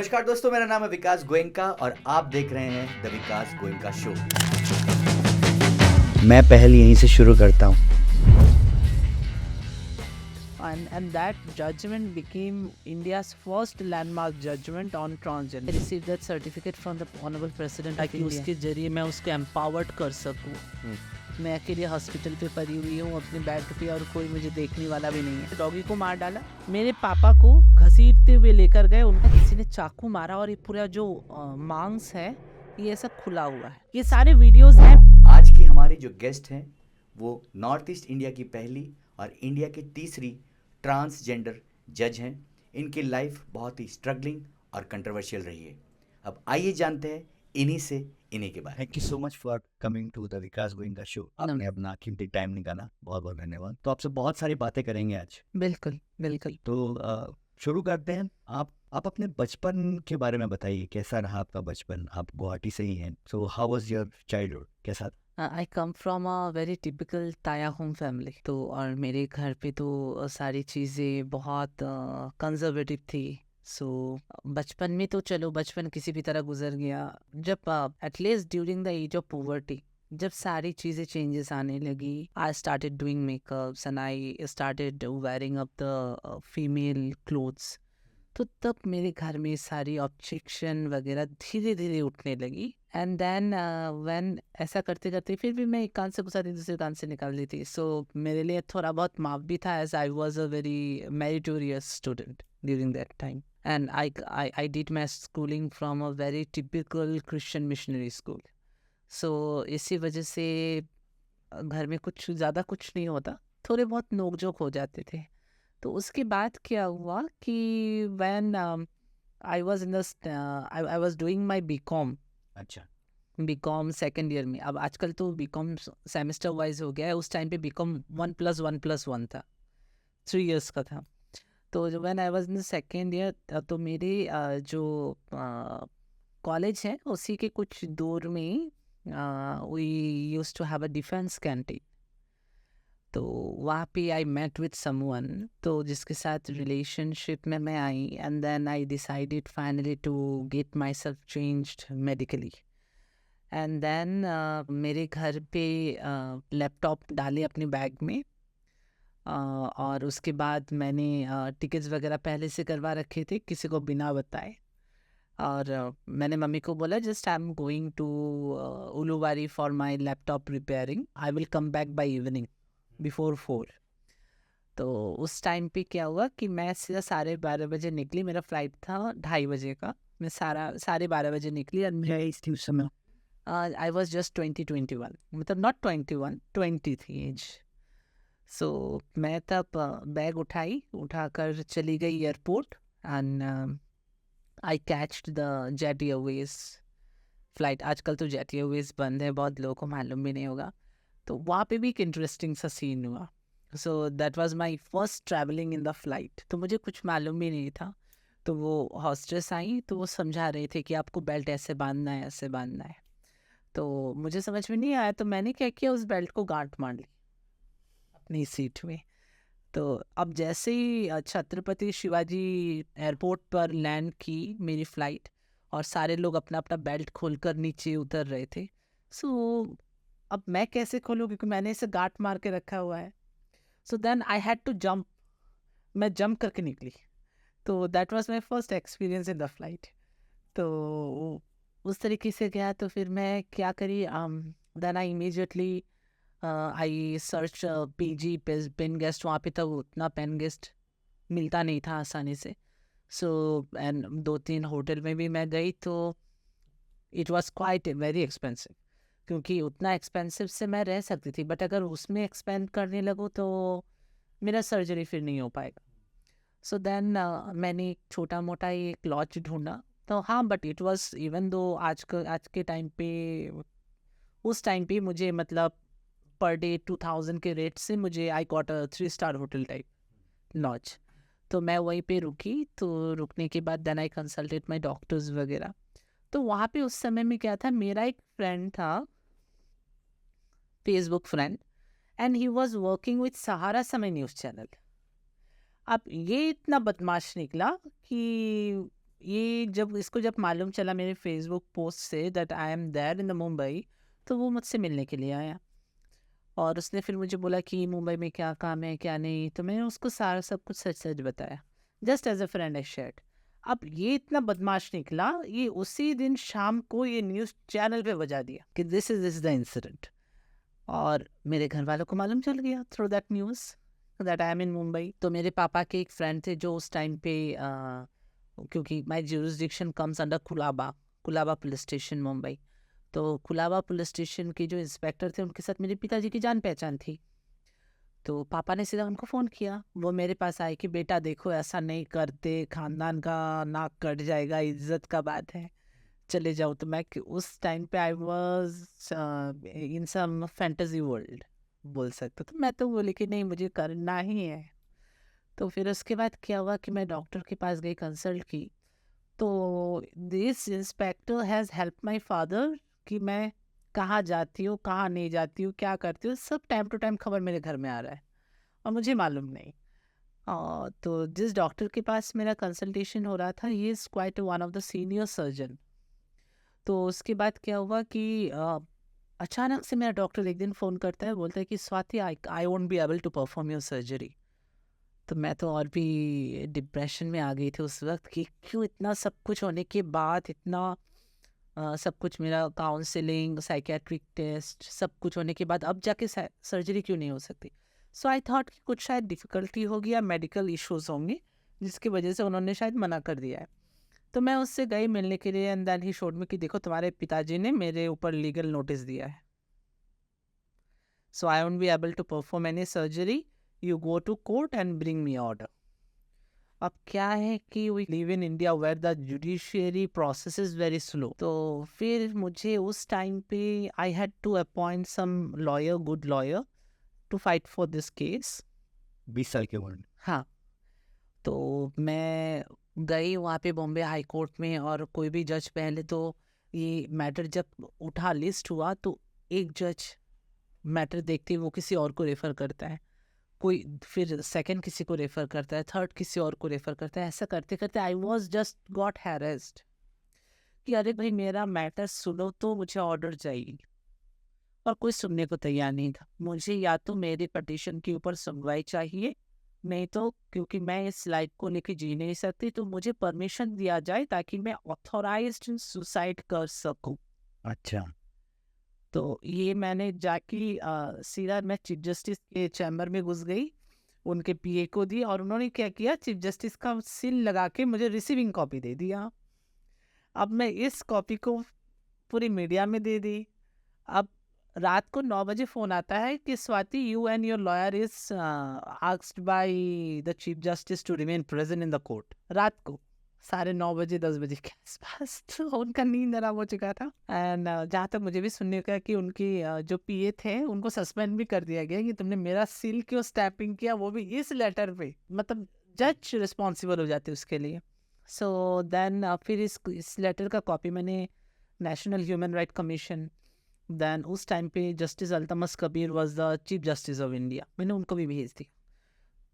नमस्कार दोस्तों, मेरा नाम है विकास गोयनका और आप देख रहे हैं द विकास गोयनका शो। मैं पहल यहीं से शुरू करता हूँ। And that judgment became India's first landmark judgment on transgender. I received that certificate from the Honorable President of India. उसके जरिए मैं उसको empowered कर सकूँ। मैं अकेले हॉस्पिटल पे पड़ी हुई हूँ अपने बेड पे और कोई मुझे देखने वाला भी नहीं है। डॉगी को मार डाला, मेरे पापा को घसीटते हुए लेकर गए, उनका किसी ने चाकू मारा और ये पूरा जो मांस है ये ऐसा खुला हुआ है। ये सारे वीडियोस हैं। आज की हमारी जो गेस्ट हैं वो नॉर्थ ईस्ट इंडिया की पहली और इंडिया की तीसरी ट्रांसजेंडर जज हैं। इनकी लाइफ बहुत ही स्ट्रगलिंग और कंट्रोवर्शियल रही है। अब आइए जानते हैं इन्हीं से इन्हीं के बारे में। Thank you so much for coming to the Vikas Goenka show. आपने अपना कीमती टाइम निकाला, बहुत बहुत धन्यवाद। तो आपसे बहुत सारी बातें करेंगे आज। बिल्कुल बिल्कुल। तो शुरू करते हैं। आप अपने बचपन के बारे में बताइए, कैसा रहा आपका बचपन? आप गुवाहाटी से ही हैं, so how was your childhood, कैसा? I come from a very typical Tai Ahom family. तो और मेरे घर पे तो सारी चीज़ें बहुत कंजर्वेटिव थी। सो बचपन में तो चलो बचपन किसी भी तरह गुजर गया। जब at least during the age of puberty जब सारी चीज़ें चेंजेस आने लगी, I started doing makeups and I started wearing up the female clothes. तो तब मेरे घर में सारी ऑब्जेक्शन वगैरह धीरे धीरे उठने लगी। एंड देन व्हेन ऐसा करते करते फिर भी मैं एक कान से घुसाती दूसरे कान से निकाल दी थी। सो मेरे लिए थोड़ा बहुत माफ भी था, as I was a very meritorious student during that time. And I did my schooling from a very typical Christian missionary school. So इसी वजह से घर में कुछ ज़्यादा कुछ नहीं होता, थोड़े बहुत नोक झोंक हो जाते थे। तो उसके बाद क्या हुआ कि when I was in the I was doing my BCom. अच्छा। बीकॉम सेकेंड ईयर में, अब आजकल तो बीकॉम सेमेस्टर वाइज हो गया है, उस टाइम पे बीकॉम 1+1+1 था, 3 इयर्स का था। तो जो when I was in the second year तो मेरे जो कॉलेज है उसी के कुछ दूर में we used to have a defence canteen. तो वहाँ पे आई मेट विथ समवन, तो जिसके साथ रिलेशनशिप में मैं आई। And then I decided finally to get my self changed medically. And then मेरे घर पे लैपटॉप डाले अपने बैग में। और उसके बाद मैंने टिकट्स वगैरह पहले से करवा रखे थे किसी को बिना बताए। और मैंने मम्मी को बोला just I am going to उलूवारी for my laptop repairing, I will come back by evening before 4। तो उस टाइम पे क्या हुआ कि मैं सीधा 12:30 बजे निकली, मेरा फ्लाइट था 2:30 बजे का। मैं 12:30 बजे निकली और क्या एज थी उस समय? आई वॉज जस्ट 20-21, मतलब नॉट 21, 20 थी एज। सो मैं तब बैग उठाकर चली गई airport. And I caught the Jet Airways flight. आजकल तो जेट एयरवेज बंद है, बहुत लोगों को मालूम भी नहीं होगा। तो वहाँ पे भी एक इंटरेस्टिंग सा सीन हुआ। So that was my first travelling in the flight. तो मुझे कुछ मालूम भी नहीं था। तो वो हॉस्टेस आई तो वो समझा रहे थे कि आपको बेल्ट ऐसे बांधना है, ऐसे बांधना है। तो मुझे समझ में नहीं आया, तो मैंने क्या किया, उस बेल्ट को गांठ मार ली अपनी सीट में। तो अब जैसे ही छत्रपति शिवाजी एयरपोर्ट पर लैंड की मेरी फ़्लाइट और सारे लोग अपना अपना बेल्ट खोलकर नीचे उतर रहे थे। सो अब मैं कैसे खोलूँ, क्योंकि मैंने इसे गांठ मार के रखा हुआ है। So then I had to jump. मैं जंप करके निकली। तो that was my first experience in the flight. तो उस तरीके से गया। तो फिर मैं क्या करी, then I immediately I search PG paying guest. वहाँ पे तो उतना पेन गेस्ट मिलता नहीं था आसानी से। सो एंड 2-3 होटल में भी मैं गई तो it was quite very expensive, क्योंकि उतना एक्सपेंसिव से मैं रह सकती थी, बट अगर उसमें एक्सपेंड करने लगूँ तो मेरा सर्जरी फिर नहीं हो पाएगा। सो देन मैंने एक छोटा मोटा एक लॉज ढूंढा। तो हाँ, but it was even though आज के टाइम पे, उस टाइम पे मुझे मतलब पर डे 2000 के रेट से मुझे I got a 3 star hotel type lodge. तो मैं वहीं पे रुकी। तो रुकने के बाद then I consulted my doctors वगैरह। तो वहाँ पे उस समय में क्या था, मेरा एक फ्रेंड था, Facebook friend, and he was working with Sahara Samay news channel. अब ये इतना बदमाश निकला कि ये जब इसको जब मालूम चला मेरे फेसबुक पोस्ट से that I am there in the Mumbai, तो वो मुझसे मिलने के लिए आया और उसने फिर मुझे बोला कि मुंबई में क्या काम है क्या नहीं, तो मैंने उसको सारा सब कुछ सच सच बताया, just as a friend I shared. अब ये इतना बदमाश निकला, ये उसी दिन शाम को ये न्यूज़ चैनल पे बजा दिया कि दिस इज द इंसिडेंट, और मेरे घर वालों को मालूम चल गया through that news that I am in Mumbai. तो मेरे पापा के एक फ्रेंड थे जो उस टाइम पे क्योंकि my jurisdiction comes under Colaba police station Mumbai, तो कुलाबा पुलिस स्टेशन के जो इंस्पेक्टर थे उनके साथ मेरे पिताजी की जान पहचान थी। तो पापा ने सीधा उनको फ़ोन किया, वो मेरे पास आए कि बेटा देखो ऐसा नहीं करते, ख़ानदान का नाक कट जाएगा, इज्जत का बात है, चले जाओ। तो मैं उस टाइम पे I was in some fantasy world बोल सकते, तो मैं तो बोली कि नहीं मुझे करना ही है। तो फिर उसके बाद क्या हुआ कि मैं डॉक्टर के पास गई, कंसल्ट की, तो this inspector has help my father कि मैं कहाँ जाती हूँ कहाँ नहीं जाती हूँ क्या करती हूँ, सब टाइम टू टाइम खबर मेरे घर में आ रहा है और मुझे मालूम नहीं। तो जिस डॉक्टर के पास मेरा कंसल्टेशन हो रहा था, he is quiet one of the senior surgeon. तो उसके बाद क्या हुआ कि अचानक से मेरा डॉक्टर एक दिन फ़ोन करता है, बोलता है कि Swati I won't be able to perform your surgery. तो मैं तो और भी डिप्रेशन में आ गई थी उस वक्त कि क्यों इतना सब कुछ होने के बाद, इतना सब कुछ मेरा काउंसलिंग साइकेट्रिक टेस्ट सब कुछ होने के बाद अब जाके सर्जरी क्यों नहीं हो सकती। सो आई थॉट कि कुछ शायद डिफ़िकल्टी होगी या मेडिकल इश्यूज होंगे जिसकी वजह से उन्होंने शायद मना कर दिया है। तो मैं उससे गई मिलने के लिए and then he showed me कि देखो तुम्हारे पिताजी ने मेरे ऊपर लीगल नोटिस दिया है, so I won't be able to perform any surgery, you go to court and bring me order. अब क्या है कि we live in India where the judiciary process is very slow, तो फिर मुझे उस टाइम पे I had to appoint some lawyer, good lawyer to fight for this case. 20 साल के उम्र में। हाँ, तो मैं गई वहाँ पे बॉम्बे हाई कोर्ट में, और कोई भी जज, पहले तो ये मैटर जब उठा लिस्ट हुआ तो एक जज मैटर देखते ही वो किसी और को रेफ़र करता है, कोई फिर सेकंड किसी को रेफ़र करता है, थर्ड किसी और को रेफ़र करता है, ऐसा करते करते I was just got harassed कि अरे भाई मेरा मैटर सुनो, तो मुझे ऑर्डर चाहिए, और कोई सुनने को तैयार नहीं था। मुझे या तो मेरे पटिशन के ऊपर सुनवाई चाहिए, नहीं तो क्योंकि मैं इस लाइफ को लेके जी नहीं सकती, तो मुझे परमिशन दिया जाए ताकि मैं ऑथोराइज्ड सुसाइड कर सकूं। अच्छा। तो ये मैंने जाके सीधा मैं चीफ जस्टिस के चैम्बर में घुस गई, उनके पीए को दी, और उन्होंने क्या किया, चीफ जस्टिस का सील लगा के मुझे रिसीविंग कॉपी दे दिया। अब मैं इस कॉपी को पूरी मीडिया में दे दी। अब रात को 9 बजे फ़ोन आता है कि Swati you and your lawyer is asked by the chief justice to remain present in the court. रात को 9:30 बजे 10 बजे के आसपास, तो उनका नींद आराम हो चुका था। एंड जहाँ तक मुझे भी सुनने का कि उनकी जो पीए थे उनको सस्पेंड भी कर दिया गया कि तुमने मेरा सील क्यों स्टैम्पिंग किया, वो भी इस लेटर पे, मतलब जज रिस्पॉन्सिबल हो जाते उसके लिए। सो देन फिर इस लेटर का कॉपी मैंने national human right commission, then उस टाइम पे justice Altamas Kabir was the chief justice of India, मैंने उनको भी भेज दी।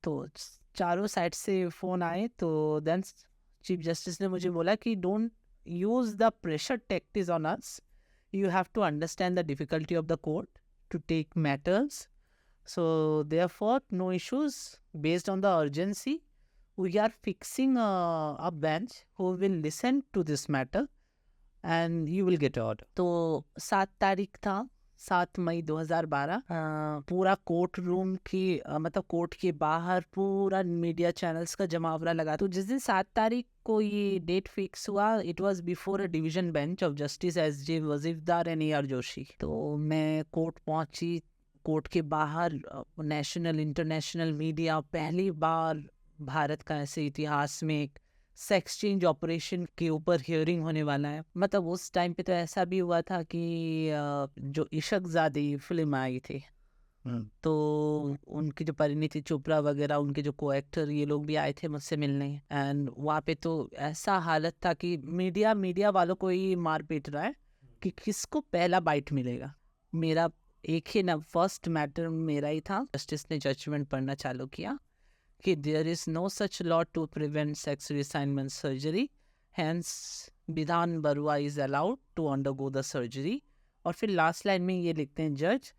तो चारों साइड से फ़ोन आए, तो देन चीफ जस्टिस ने मुझे बोला कि don't use the pressure tactics on us, you have to understand the difficulty of the court to take matters, so therefore no issues, based on the urgency we are fixing a bench who will listen to this matter and you will get order. तो 7 तारीख था, 7 मई 2012। पूरा court room की मतलब court के बाहर पूरा media channels का जमावड़ा लगा। तो जिस दिन 7 तारीख को ये डेट फिक्स हुआ, it was before a division bench of justice S J. Wazifdar and A R. Joshi. तो मैं कोर्ट पहुंची, कोर्ट के बाहर नेशनल इंटरनेशनल मीडिया, पहली बार भारत का ऐसे इतिहास में एक सेक्स चेंज ऑपरेशन के ऊपर हियरिंग होने वाला है। मतलब उस टाइम पे तो ऐसा भी हुआ था कि जो इशकजादी फिल्म आई थी, तो उनकी जो परिणीति चोपड़ा वगैरह, उनके जो को एक्टर, ये लोग भी आए थे मुझसे मिलने, एंड वहाँ पे तो ऐसा हालत था कि मीडिया वालों को ही मार पीट रहा है कि किसको पहला बाइट मिलेगा। मेरा एक ही ना फर्स्ट मैटर मेरा ही था। जस्टिस ने जजमेंट पढ़ना चालू किया कि there is no such law to prevent sex reassignment surgery, hence Vidhan Baruah is allowed to undergo the surgery. और फिर लास्ट लाइन में ये लिखते हैं जज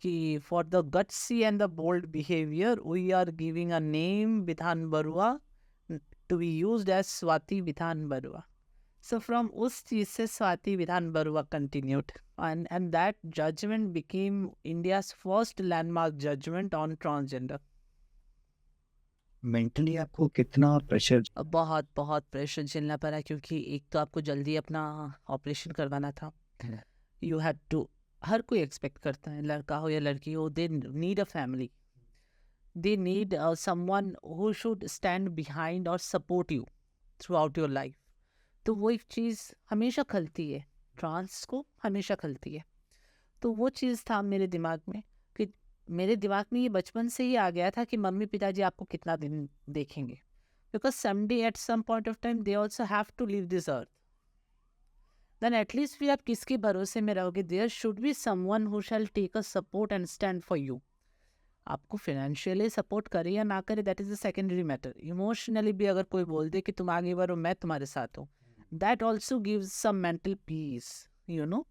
कि for the gutsy and the bold behaviour we are giving a name Vidhan Baruah to be used as Swati Vidhan Baruah. So from उस चीज़ से Swati Vidhan Baruah continued and that judgment became India's first landmark judgment on transgender. Mentally आपको कितना प्रेशर? बहुत बहुत pressure झेलना पड़ा क्योंकि एक तो आपको जल्दी अपना ऑपरेशन करवाना था। यू हैड टू, हर कोई एक्सपेक्ट करता है, लड़का हो या लड़की हो, they need a family, they need someone who should stand behind और support you throughout your life. तो वो एक चीज़ हमेशा खलती है, ट्रांस को हमेशा खलती है। तो वो चीज़ था मेरे दिमाग में कि मेरे दिमाग में ये बचपन से ही आ गया था कि मम्मी पिताजी आपको कितना दिन देखेंगे, because someday at some point of time they also have to leave this earth. Then at least फिर आप किसके भरोसे में रहोगे? There should be someone who shall take a support and stand for you. आपको फाइनेंशियली सपोर्ट करे या ना करे, that is the secondary matter. Emotionally भी अगर कोई बोल दे कि तुम आगे बढ़ो, मैं तुम्हारे साथ हूँ, that also gives some mental peace, you know.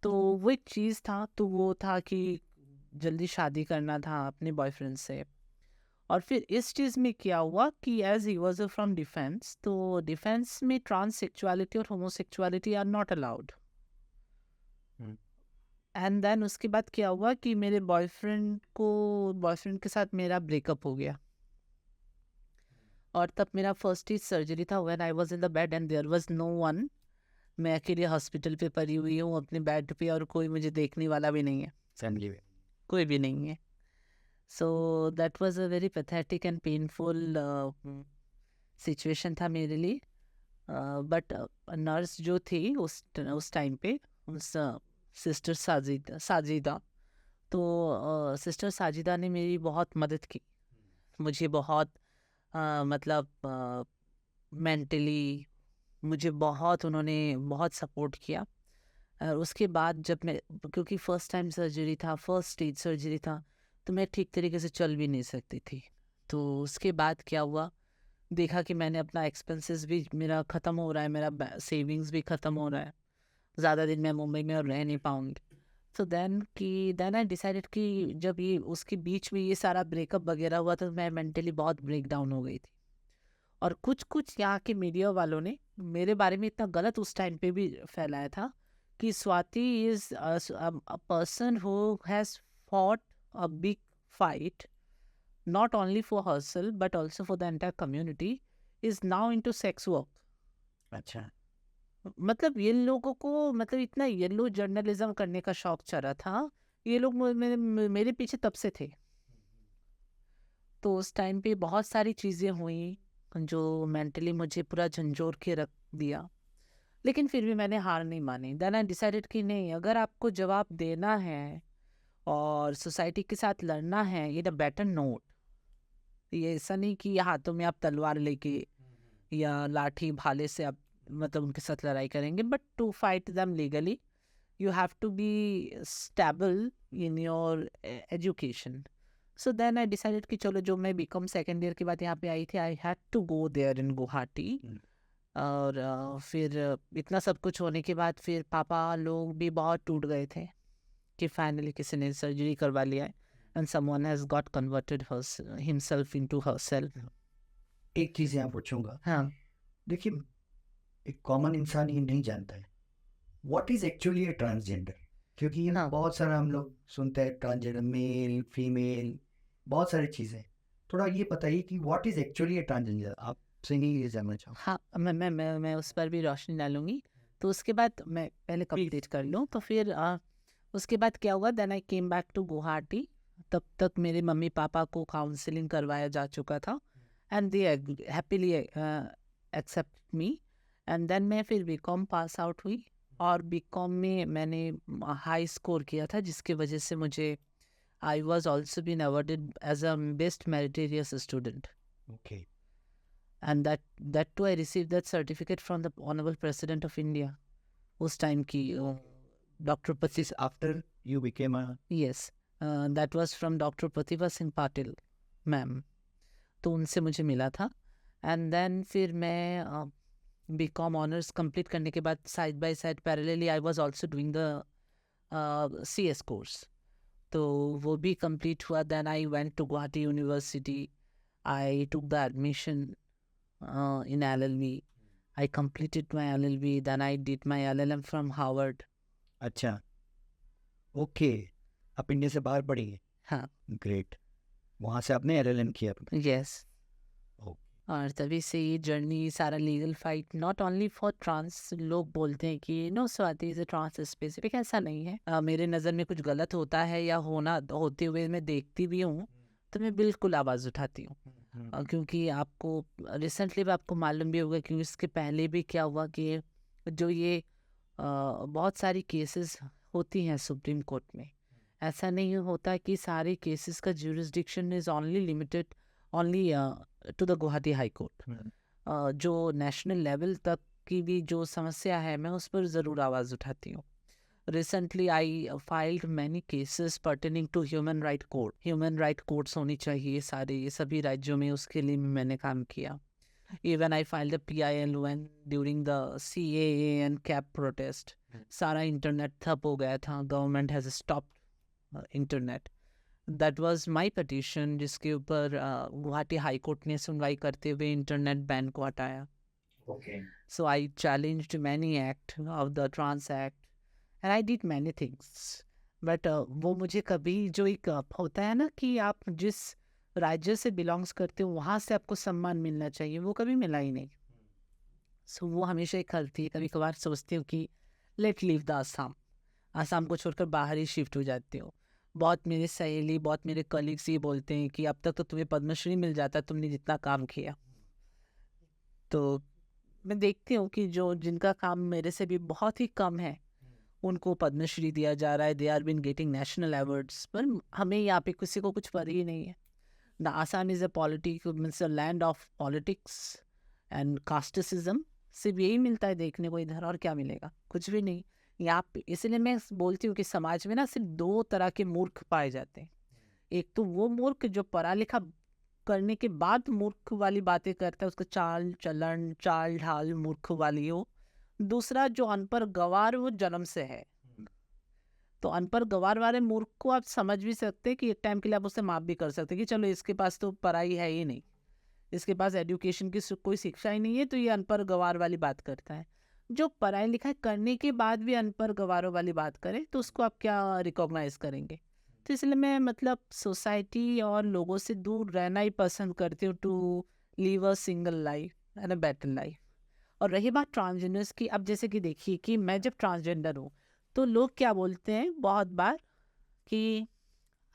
तो वो एक चीज़ था, तो वो था कि जल्दी शादी करना था अपने बॉयफ्रेंड से। और फिर इस चीज़ में क्या हुआ कि as he was from defence, तो डिफेंस में ट्रांससेक्सुअलिटी और homosexuality are not allowed. And then उसके बाद क्या हुआ कि मेरे बॉयफ्रेंड के साथ मेरा ब्रेकअप हो गया। और तब मेरा फर्स्ट ही सर्जरी था when I was in the bed and there was no one. मैं अकेले हॉस्पिटल पे पड़ी हुई हूँ अपने बेड पे और कोई मुझे देखने वाला भी नहीं है, फैमिली में कोई भी नहीं है। So that was a very pathetic and painful situation था मेरे लिए। बट नर्स जो थी उस टाइम पे, उस सिस्टर साजिदा, तो सिस्टर साजिदा ने मेरी बहुत मदद की, मुझे बहुत मतलब मेंटली मुझे बहुत, उन्होंने बहुत सपोर्ट किया। और उसके बाद जब मैं, क्योंकि फर्स्ट टाइम सर्जरी था, फर्स्ट स्टेज सर्जरी था, तो मैं ठीक तरीके से चल भी नहीं सकती थी। तो उसके बाद क्या हुआ, देखा कि मैंने अपना एक्सपेंसेस भी मेरा ख़त्म हो रहा है, मेरा सेविंग्स भी ख़त्म हो रहा है, ज़्यादा दिन मैं मुंबई में और रह नहीं पाऊँगी। तो देन आई डिसाइडेड कि जब ये उसके बीच में ये सारा ब्रेकअप वगैरह हुआ, तो मैं मेंटली बहुत ब्रेक डाउन हो गई थी। और कुछ यहाँ के मीडिया वालों ने मेरे बारे में इतना गलत उस टाइम पे भी फैलाया था कि Swati is a person who has fought a big fight not only for herself but also for the entire community, is now into sex work. अच्छा, मतलब ये लोगों को, मतलब इतना येलो जर्नलिज्म करने का शौक चढ़ा था, ये लोग मेरे पीछे तब से थे। तो उस टाइम पे बहुत सारी चीज़ें हुई जो मेंटली मुझे पूरा झंझोर के रख दिया, लेकिन फिर भी मैंने हार नहीं मानी। देन आई डिसाइडेड कि नहीं, अगर आपको जवाब देना है और सोसाइटी के साथ लड़ना है इन अ बेटर नोट, ये ऐसा नहीं कि हाथों में आप तलवार लेके या लाठी भाले से आप मतलब उनके साथ लड़ाई करेंगे, but to fight them legally you have to be stable in your education. So then I decided कि चलो, जो मैं बीकॉम सेकेंड ईयर के बाद यहाँ पे आई थी, I had to go there in Guwahati. और फिर इतना सब कुछ होने के बाद फिर पापा लोग भी बहुत टूट गए थे कि फाइनली किसी ने सर्जरी करवा लिया है and someone has got converted himself into herself. एक चीज़ यहाँ पूछूंगा। हाँ, देखिए, एक कॉमन इंसान ये नहीं जानता है what is actually A transgender, क्योंकि ये हाँ। बहुत सारा हम लोग सुनते हैं, ट्रांसजेंडर, मेल फीमेल, बहुत सारी चीज़ें। थोड़ा ये बताइए कि what is actually A transgender, आपसे ही ये जानना चाहूँ। हाँ, मैं उस पर भी रोशनी डालूंगी। तो उसके बाद मैं पहले कंप्लीट कर लूँ, तो फिर उसके बाद क्या हुआ, then I came back to Guwahati. तब तक मेरे मम्मी पापा को काउंसलिंग करवाया जा चुका था and they happily accept me. And then मैं फिर बीकॉम पास आउट हुई और बीकॉम में मैंने हाई स्कोर किया था, जिसकी वजह से मुझे I was also been awarded as a best meritorious student. Okay, and that too I received that certificate from the honorable president of India उस टाइम की doctor this after you became a, yes, that was from doctor Pratibha Singh Patil ma'am, तो उनसे मुझे मिला था। And then फिर मैं BCom honours complete करने के बाद side by side parallelly I was also doing the CS course, तो वो भी कंप्लीट हुआ. Then I went to Guwahati university. I took the admission in LLB. I completed my LLB. Then I did my LLM from Harvard. अच्छा, okay, आप India से बाहर पढ़ी हैं. हाँ. ग्रेट. वहाँ से आपने LLM किया आपने. Yes. Oh. और तभी से ये जर्नी सारा legal fight not only for trans. लोग बोलते हैं कि no Swati is a trans specific. ऐसा नहीं है. मेरे नज़र में कुछ गलत होता है या होते हुए मैं देखती भी हूँ तो मैं बिल्कुल आवाज़ उठाती हूँ. क्योंकि आपको रिसेंटली भी आपको मालूम भी होगा, क्योंकि इसके पहले भी क्या हुआ कि जो ये बहुत सारी केसेस होती हैं सुप्रीम कोर्ट में, ऐसा नहीं होता कि सारे केसेस का jurisdiction is only limited only to the Guwahati high court. जो नेशनल लेवल तक की भी जो समस्या है मैं उस पर ज़रूर आवाज़ उठाती हूँ. Recently, I filed many cases pertaining to human right court. Human right courts होनी चाहिए सारे सभी राज्यों में, उसके लिए मैंने काम किया. Even I filed a PIL during the CAA and CAP protest. सारा इंटरनेट ठप हो गया था. Government has stopped internet. That was my petition, जिसके ऊपर गुवाहाटी हाई कोर्ट ने सुनवाई करते हुए इंटरनेट बैन को हटाया. Okay. So I challenged many act of the Trans Act. And I did many things. But वो मुझे कभी जो एक होता है ना कि आप जिस राज्य से बिलोंग्स करते हो वहाँ से आपको सम्मान मिलना चाहिए, वो कभी मिला ही नहीं. सो वो हमेशा एक हल थी. कभी कभार सोचती हूँ कि let leave the Assam. Assam को छोड़कर बाहर ही शिफ्ट हो जाती हूँ. बहुत मेरे सहेली, बहुत मेरे कलीग्स ये बोलते हैं कि अब तक तो तुम्हें पद्मश्री मिल जाता, तुमने जितना काम किया. तो मैं देखती हूँ कि जो जिनका काम मेरे से भी बहुत ही कम है उनको पद्मश्री दिया जा रहा है. They are been getting national awards. पर हमें यहाँ पे किसी को कुछ पता ही नहीं है. The Assam is a politic means a land of politics and casteism. सिर्फ यही मिलता है देखने को इधर, और क्या मिलेगा? कुछ भी नहीं यहाँ पे. इसलिए मैं बोलती हूँ कि समाज में ना सिर्फ दो तरह के मूर्ख पाए जाते हैं. एक तो वो मूर्ख जो पढ़ा लिखा करने के बाद मूर्ख वाली बातें करता है, उसका चाल चलन चाल ढाल मूर्ख वाली हो. दूसरा जो अनपढ़ गवार वो जन्म से है. तो अनपढ़ गवार वाले मूर्ख को आप समझ भी सकते हैं कि एक टाइम के लिए आप उसे माफ भी कर सकते हैं कि चलो इसके पास तो पढ़ाई है ही नहीं, इसके पास एजुकेशन की कोई शिक्षा ही नहीं है, तो ये अनपढ़ गवार वाली बात करता है. जो पढ़ाई लिखाई करने के बाद भी अनपढ़ गवारों वाली बात करे तो उसको आप क्या रिकॉग्नाइज करेंगे? तो इसलिए मैं मतलब सोसाइटी और लोगों से दूर रहना ही पसंद करती हूँ to leave a single life and a better life. और रही बात ट्रांसजेंडर्स की, अब जैसे कि देखिए कि मैं जब ट्रांसजेंडर हूँ तो लोग क्या बोलते हैं बहुत बार कि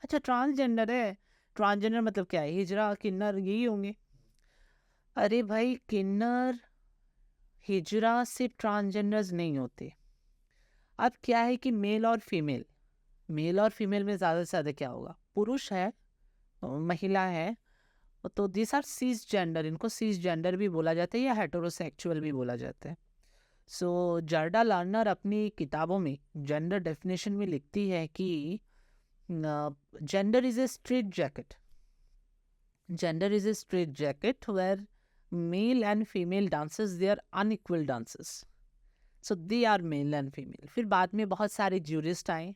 अच्छा ट्रांसजेंडर है, ट्रांसजेंडर मतलब क्या है, हिजरा किन्नर यही होंगे. अरे भाई, किन्नर हिजरा सिर्फ ट्रांसजेंडर्स नहीं होते. अब क्या है कि मेल और फीमेल में ज़्यादा से ज़्यादा क्या होगा, पुरुष है महिला है, तो दिस आर सीज जेंडर. इनको सीज जेंडर भी बोला जाता है या हेटेरोसेक्सुअल भी बोला जाता है. सो जर्डा लर्नर अपनी किताबों में जेंडर डेफिनेशन में लिखती है कि gender is a straight jacket. Gender is a straight jacket where male and female dances they are unequal dances. So they are male and female. फिर बाद में बहुत सारे ज्यूरिस्ट आए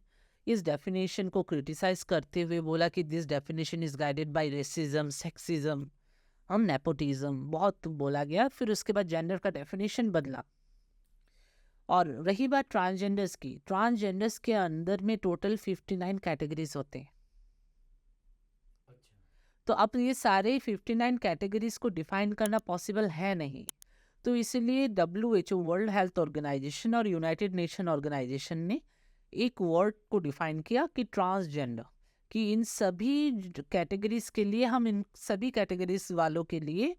इस डेफिनेशन को क्रिटिसाइज करते हुए, बोला कि this definition is guided by racism, sexism और नेपोटिज्म. बहुत बोला गया. फिर उसके बाद जेंडर का डेफिनेशन बदला. और रही बात ट्रांसजेंडर्स की, ट्रांसजेंडर्स के अंदर में टोटल 59 कैटेगरीज होते हैं. तो अब ये सारे 59 कैटेगरीज को डिफाइन करना पॉसिबल है नहीं. तो इसलिए WHO वर्ल्ड हेल्थ ऑर्गेनाइजेशन और यूनाइटेड नेशन ऑर्गेनाइजेशन ने एक वर्ड को डिफाइन किया कि ट्रांसजेंडर, कि इन सभी कैटेगरीज के लिए हम इन सभी कैटेगरीज वालों के लिए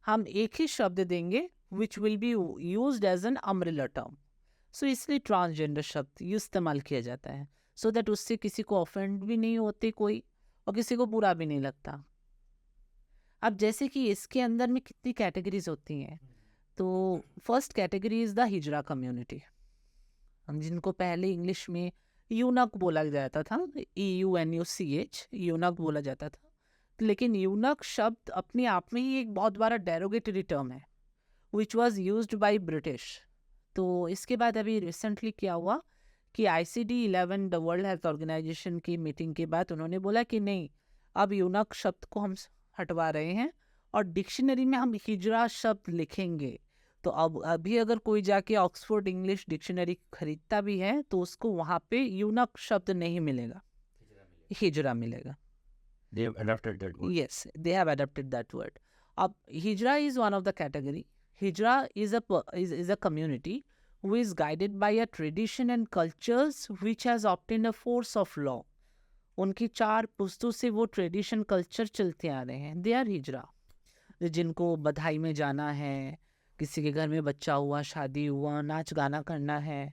हम एक ही शब्द देंगे which will be used as an umbrella term. So इसलिए ट्रांसजेंडर शब्द इस्तेमाल किया जाता है सो दैट उससे किसी को ऑफेंड भी नहीं होते कोई और किसी को बुरा भी नहीं लगता. अब जैसे कि इसके अंदर में कितनी कैटेगरीज होती हैं, तो first category is the hijra community, जिनको पहले इंग्लिश में यूनक बोला जाता था, EUNUCH यूनक बोला जाता था. लेकिन यूनक शब्द अपने आप में ही एक बहुत बड़ा डेरोगेटरी टर्म है. Which was used by British. तो इसके बाद अभी रिसेंटली क्या हुआ कि ICD-11 the world health organization की मीटिंग के बाद उन्होंने बोला कि नहीं, अब यूनक शब्द को हम हटवा रहे हैं और डिक्शनरी में हम हिजरा शब्द लिखेंगे। तो अब अभी अगर कोई जाके ऑक्सफोर्ड इंग्लिश डिक्शनरी खरीदता भी है तो उसको वहाँ पे यूनक शब्द नहीं मिलेगा, हिजरा मिलेगा। They have adopted that word. Yes, they have adopted that word. अब hijra is one of the category. Hijra is a community who is guided by a tradition and cultures which has obtained a force of law. उनकी 4 पुश्तों से वो tradition culture चलते आ रहे हैं। They are hijra. जिनको बधाई में जाना है, किसी के घर में बच्चा हुआ, शादी हुआ, नाच गाना करना है,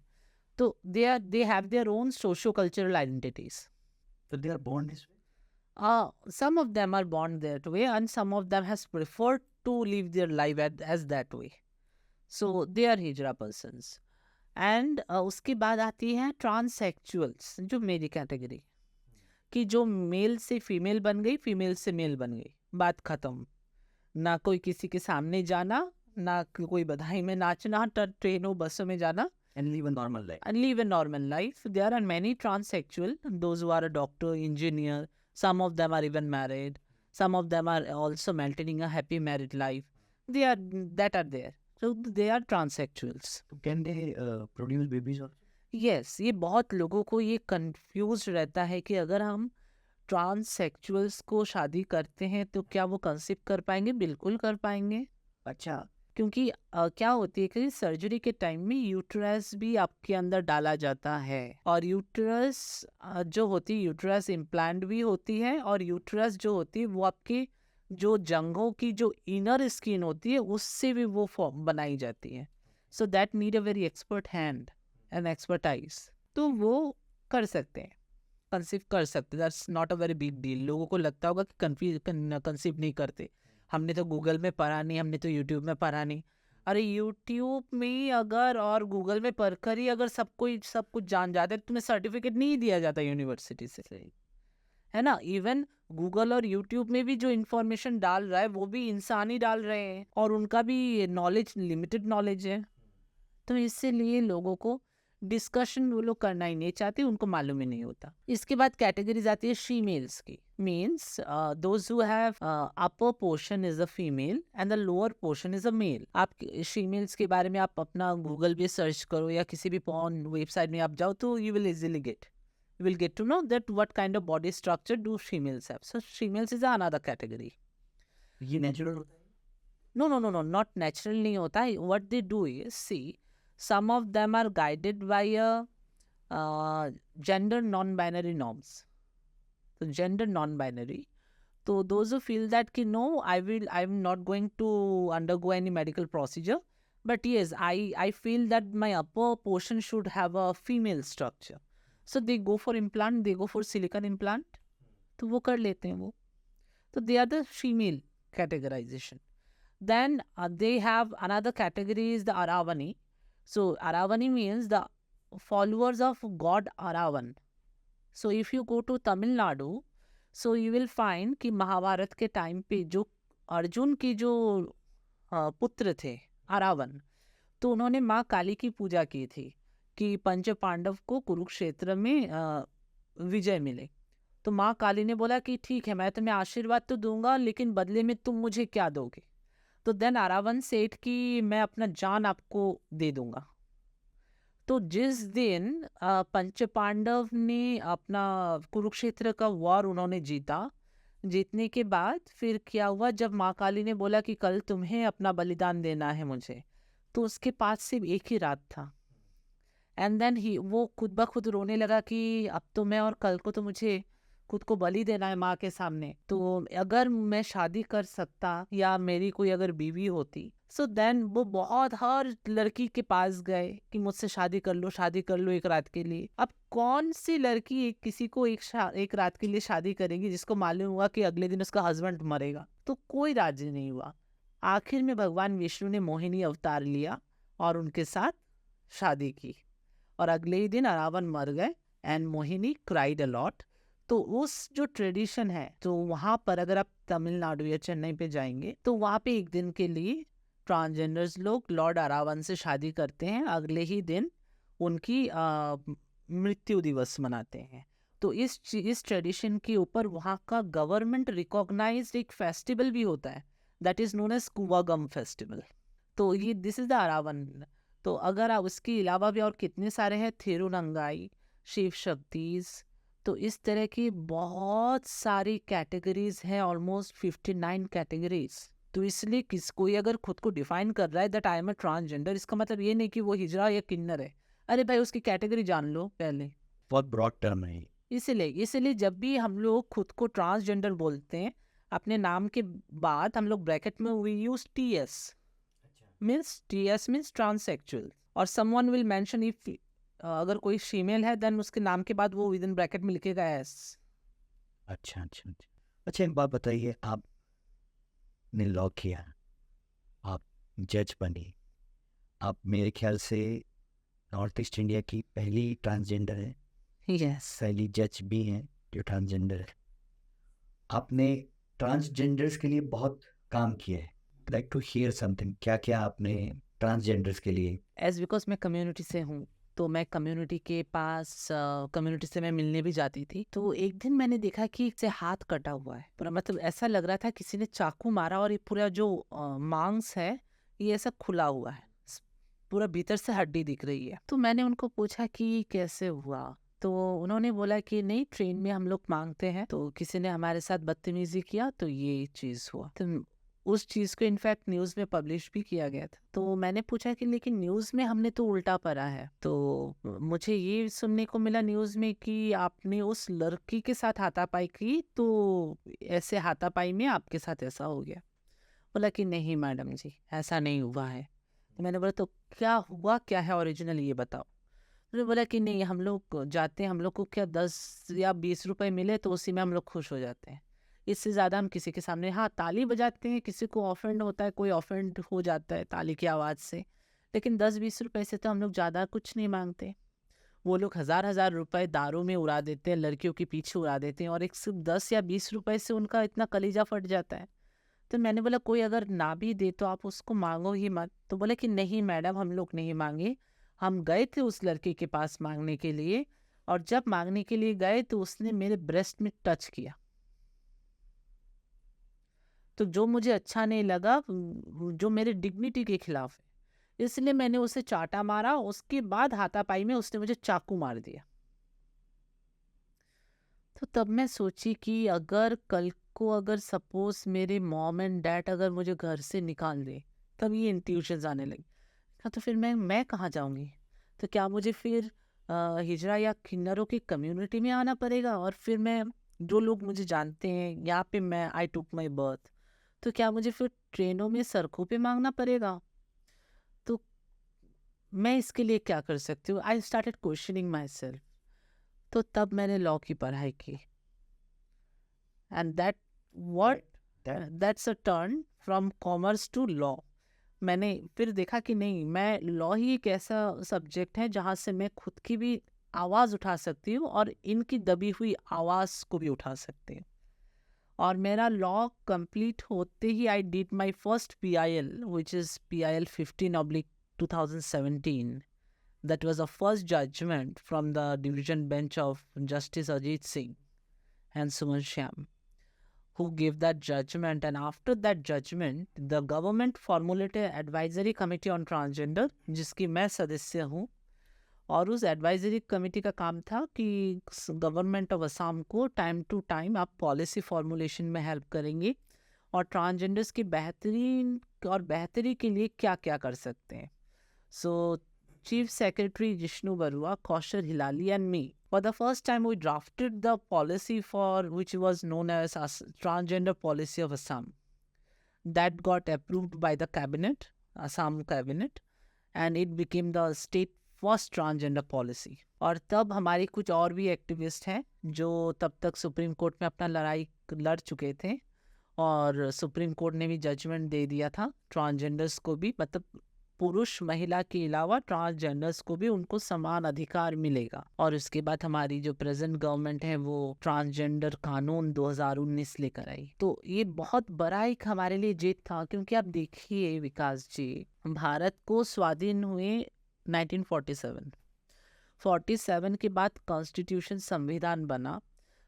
तो they have their own socio cultural identities. So they are born this way. Some of them are born that way and some of them has preferred to live their life as that way. So they are hijra persons. And उसके बाद आती है ट्रांससेक्चुअल्स, जो मेरी category, कि जो mail से female बन गई, फीमेल से मेल बन गई, बात खत्म। ना कोई किसी के सामने जाना, ना कोई बधाई में नाचना, ट्रेनों बसों में जाना, And live a normal life. and live a normal life. There are many transsexual, those who are a doctor, engineer. Some of them are even married. Some of them are also maintaining a happy married life. They are there. So they are transsexuals. So can they produce babies also? Yes, ये बहुत लोगों को ये confuse रहता है कि अगर हम ट्रांससेक्सुअल्स को शादी करते हैं तो क्या वो कंसीव कर पाएंगे? बिल्कुल कर पाएंगे। अच्छा। क्योंकि क्या होती है कि सर्जरी के टाइम में यूट्रस भी आपके अंदर डाला जाता है, और यूट्रस जो होती है, यूट्रस इम्प्लांट भी होती है, और यूट्रस जो होती है वो आपके जो जंघों की जो इनर स्किन होती है उससे भी वो फॉर्म बनाई जाती है। So that need a very expert hand and expertise. तो वो कर सकते हैं, कंसीव कर सकते हैं। That's not a very big deal. लोगों को लगता होगा कि कंसीव नहीं करते, हमने तो गूगल में पढ़ा नहीं, हमने तो यूट्यूब में पढ़ा नहीं। अरे यूट्यूब में अगर और गूगल में पढ़कर ही अगर सब कुछ जान जाते, तुम्हें सर्टिफिकेट नहीं दिया जाता यूनिवर्सिटी से, है ना। इवन गूगल और यूट्यूब में भी जो इंफॉर्मेशन डाल रहा है वो भी इंसान ही डाल रहे हैं, और उनका भी नॉलेज लिमिटेड नॉलेज है। तो इसीलिए लोगों को डिस्कशन वो लोग करना ही नहीं चाहते, उनको मालूम ही नहीं होता। इसके बाद कैटेगरीज आती है शीमेल्स की। Means those who have upper portion is a female and the lower portion is a male. आप शीमेल्स के बारे में आप अपना गूगल पे सर्च करो या किसी भी पॉर्न वेबसाइट में आप जाओ तो you will easily get to know that what kind of body structure do females have. So females is another category. ये नेचुरल होता है? No, not natural नहीं होता है। What they do is, see, some of them are guided by a gender non-binary norms. So gender non-binary. So those who feel that कि no, I'm not going to undergo any medical procedure, but yes, I feel that my upper portion should have a female structure. So they go for implant, they go for silicone implant, तो वो कर लेते हैं वो। तो they are the female categorization. Then they have another category is the Aravani. So Aravani means the followers of God Aravan. So if you go to Tamil Nadu, so you will find कि महाभारत के time पे जो अर्जुन के जो पुत्र थे अरावन, तो उन्होंने माँ काली की पूजा की थी कि पंच पांडव को कुरुक्षेत्र में विजय मिले। तो माँ काली ने बोला कि ठीक है, मैं तुम्हें आशीर्वाद तो दूंगा, लेकिन बदले में तुम मुझे क्या दोगे? तो देन अरावन सेठ कि मैं अपना जान आपको दे दूंगा। तो जिस दिन पंच पांडव ने अपना कुरुक्षेत्र का वॉर उन्होंने जीतने के बाद फिर क्या हुआ, जब माँ काली ने बोला कि कल तुम्हें अपना बलिदान देना है मुझे, तो उसके पास सिर्फ एक ही रात था। एंड देन वो खुद ब खुद रोने लगा कि अब तो मैं और कल को तो मुझे खुद को बलि देना है माँ के सामने। तो अगर मैं शादी कर सकता या मेरी कोई अगर बीवी होती, सो देन वो बहुत हर लड़की के पास गए कि मुझसे शादी कर लो एक रात के लिए। अब कौन सी लड़की किसी को एक रात के लिए शादी करेगी जिसको मालूम हुआ कि अगले दिन उसका हस्बैंड मरेगा? तो कोई राजी नहीं हुआ। आखिर में भगवान विष्णु ने मोहिनी अवतार लिया और उनके साथ शादी की, और अगले ही दिन रावण मर गए and Mohini cried a lot. तो उस जो ट्रेडिशन है, तो वहाँ पर अगर आप तमिलनाडु या चेन्नई पे जाएंगे तो वहाँ पे एक दिन के लिए ट्रांसजेंडर्स लोग लॉर्ड अरावन से शादी करते हैं, अगले ही दिन उनकी मृत्यु दिवस मनाते हैं। तो इस ट्रेडिशन के ऊपर वहाँ का गवर्नमेंट रिकॉग्नाइज्ड एक फेस्टिवल भी होता है, that is known as Koovagam festival. तो ये दिस इज़ द अरावन। तो अगर आप उसके अलावा भी और कितने सारे हैं, थिरुनंगाई, शिव शक्तिज, तो इस तरह की बहुत सारी कैटेगरीज हैं, ऑलमोस्ट 59 कैटेगरीज। तो इसलिए कोई अगर खुद को डिफाइन कर रहा है that I am a transgender, इसका मतलब ये नहीं कि वो हिजड़ा या किन्नर है। अरे भाई उसकी कैटेगरी जान लो पहले। बहुत ब्रॉड टर्म है। इसीलिए जब भी हम लोग खुद को ट्रांसजेंडर बोलते हैं, अपने नाम के बाद हम लोग ब्रैकेट में we use TS, means transsexual, और समवन विल मेंशन इफ अगर कोई फीमेल है देन उसके नाम के बाद वो विद इन ब्रैकेट में लिखेगा S। अच्छा अच्छा अच्छा अच्छा, एक बात बताइए, आपने लॉ किया, आप जज बनी, आप मेरे ख्याल से नॉर्थ ईस्ट इंडिया की पहली ट्रांसजेंडर है, यस। पहली जज भी हैं जो ट्रांसजेंडर है। आपने ट्रांसजेंडर्स के लिए बहुत काम किया है, लाइक टू हियर समथिंग, क्या क्या आपने ट्रांसजेंडर्स के लिए? एज बिकॉज मैं कम्युनिटी से हूँ, तो मैं कम्युनिटी के पास कम्युनिटी से मैं मिलने भी जाती थी। तो एक दिन मैंने देखा कि इससे हाथ कटा हुआ है पूरा, मतलब ऐसा लग रहा था किसी ने चाकू मारा और ये पूरा जो मांस है ये ऐसा खुला हुआ है, पूरा भीतर से हड्डी दिख रही है। तो मैंने उनको पूछा कि कैसे हुआ, तो उन्होंने बोला कि नहीं, ट्रेन में हम लोग मांगते हैं तो किसी ने हमारे साथ बदतमीजी किया तो ये चीज़ हुआ। तो उस चीज़ को इनफैक्ट न्यूज़ में पब्लिश भी किया गया था। तो मैंने पूछा कि लेकिन न्यूज़ में हमने तो उल्टा पढ़ा है। तो मुझे ये सुनने को मिला न्यूज़ में कि आपने उस लड़की के साथ हाथापाई की, तो ऐसे हाथापाई में आपके साथ ऐसा हो गया। बोला कि नहीं मैडम जी, ऐसा नहीं हुआ है। तो मैंने बोला तो क्या हुआ, क्या है ओरिजिनल, ये बताओ। उन्होंने बोला कि नहीं, हम लोग जाते हैं, हम लोग को क्या 10 या 20 रुपए मिले तो उसी में हम लोग खुश हो जाते हैं, इससे ज़्यादा हम किसी के सामने, हाँ ताली बजाते हैं, किसी को ऑफेंड होता है, कोई ऑफेंड हो जाता है ताली की आवाज़ से, लेकिन 10-20 रुपए से तो हम लोग ज़्यादा कुछ नहीं मांगते। वो लोग 1000-1000 रुपए दारू में उड़ा देते हैं, लड़कियों के पीछे उड़ा देते हैं, और एक सिर्फ 10 या 20 रुपए से उनका इतना कलीजा फट जाता है। तो मैंने बोला कोई अगर ना भी दे तो आप उसको मांगो ही मत। तो बोले कि नहीं मैडम, हम लोग नहीं मांगे, हम गए थे उस लड़के के पास मांगने के लिए, और जब मांगने के लिए गए तो उसने मेरे ब्रेस्ट में टच किया, तो जो मुझे अच्छा नहीं लगा, जो मेरे डिग्निटी के खिलाफ है, इसलिए मैंने उसे चाटा मारा। उसके बाद हाथापाई में उसने मुझे चाकू मार दिया। तो तब मैं सोची कि अगर कल को अगर सपोज मेरे मॉम एंड डैड अगर मुझे घर से निकाल दे, तब ये इंट्यूशंस आने लगी। तो फिर मैं कहाँ जाऊँगी? तो क्या मुझे फिर हिजड़ा या किन्नरों की कम्युनिटी में आना पड़ेगा, और फिर मैं, जो लोग मुझे जानते हैं यहाँ पे, मैं आई टुक माई बर्थ, तो क्या मुझे फिर ट्रेनों में सड़कों पे मांगना पड़ेगा? तो मैं इसके लिए क्या कर सकती हूँ? I started questioning my self. तो तब मैंने लॉ की पढ़ाई की, and that's a turn from commerce to law. मैंने फिर देखा कि नहीं, मैं लॉ ही एक ऐसा सब्जेक्ट है जहाँ से मैं खुद की भी आवाज़ उठा सकती हूँ और इनकी दबी हुई आवाज़ को भी उठा सकती हूँ। और मेरा लॉ कंप्लीट होते ही I did my first PIL, which is PIL 15/2017. That was the first judgment from the division bench of Justice Ajit Singh and Suman Shyam, who gave that judgment. And after that judgment, the government formulated advisory committee on transgender, जिसकी मैं सदस्य हूँ। और उस advisory committee का काम था कि गवर्नमेंट ऑफ असम को टाइम टू टाइम आप पॉलिसी फॉर्मुलेशन में हेल्प करेंगे, और ट्रांसजेंडर्स की बेहतरी के लिए क्या क्या कर सकते हैं। So chief secretary Jishnu Baruah, Kaushal Hilali and me, for the first time we drafted the policy for which was known as transgender policy of Assam, that got approved by the cabinet, Assam cabinet, and it became the state first transgender policy. और तब हमारे कुछ और भी activist हैं जो तब तक सुप्रीम कोर्ट में अपना लड़ाई लड़ चुके थे, और सुप्रीम कोर्ट ने भी जजमेंट दे दिया था ट्रांसजेंडर्स को भी, मतलब पुरुष महिला के अलावा ट्रांसजेंडर्स को भी उनको समान अधिकार मिलेगा। और उसके बाद हमारी जो प्रेजेंट गवर्नमेंट है वो ट्रांसजेंडर कानून 2019 लेकर आई। तो ये बहुत बड़ा एक हमारे लिए जीत था, क्योंकि आप देखिए विकास जी, भारत को स्वाधीन हुए 1947, 47 के बाद कॉन्स्टिट्यूशन संविधान बना,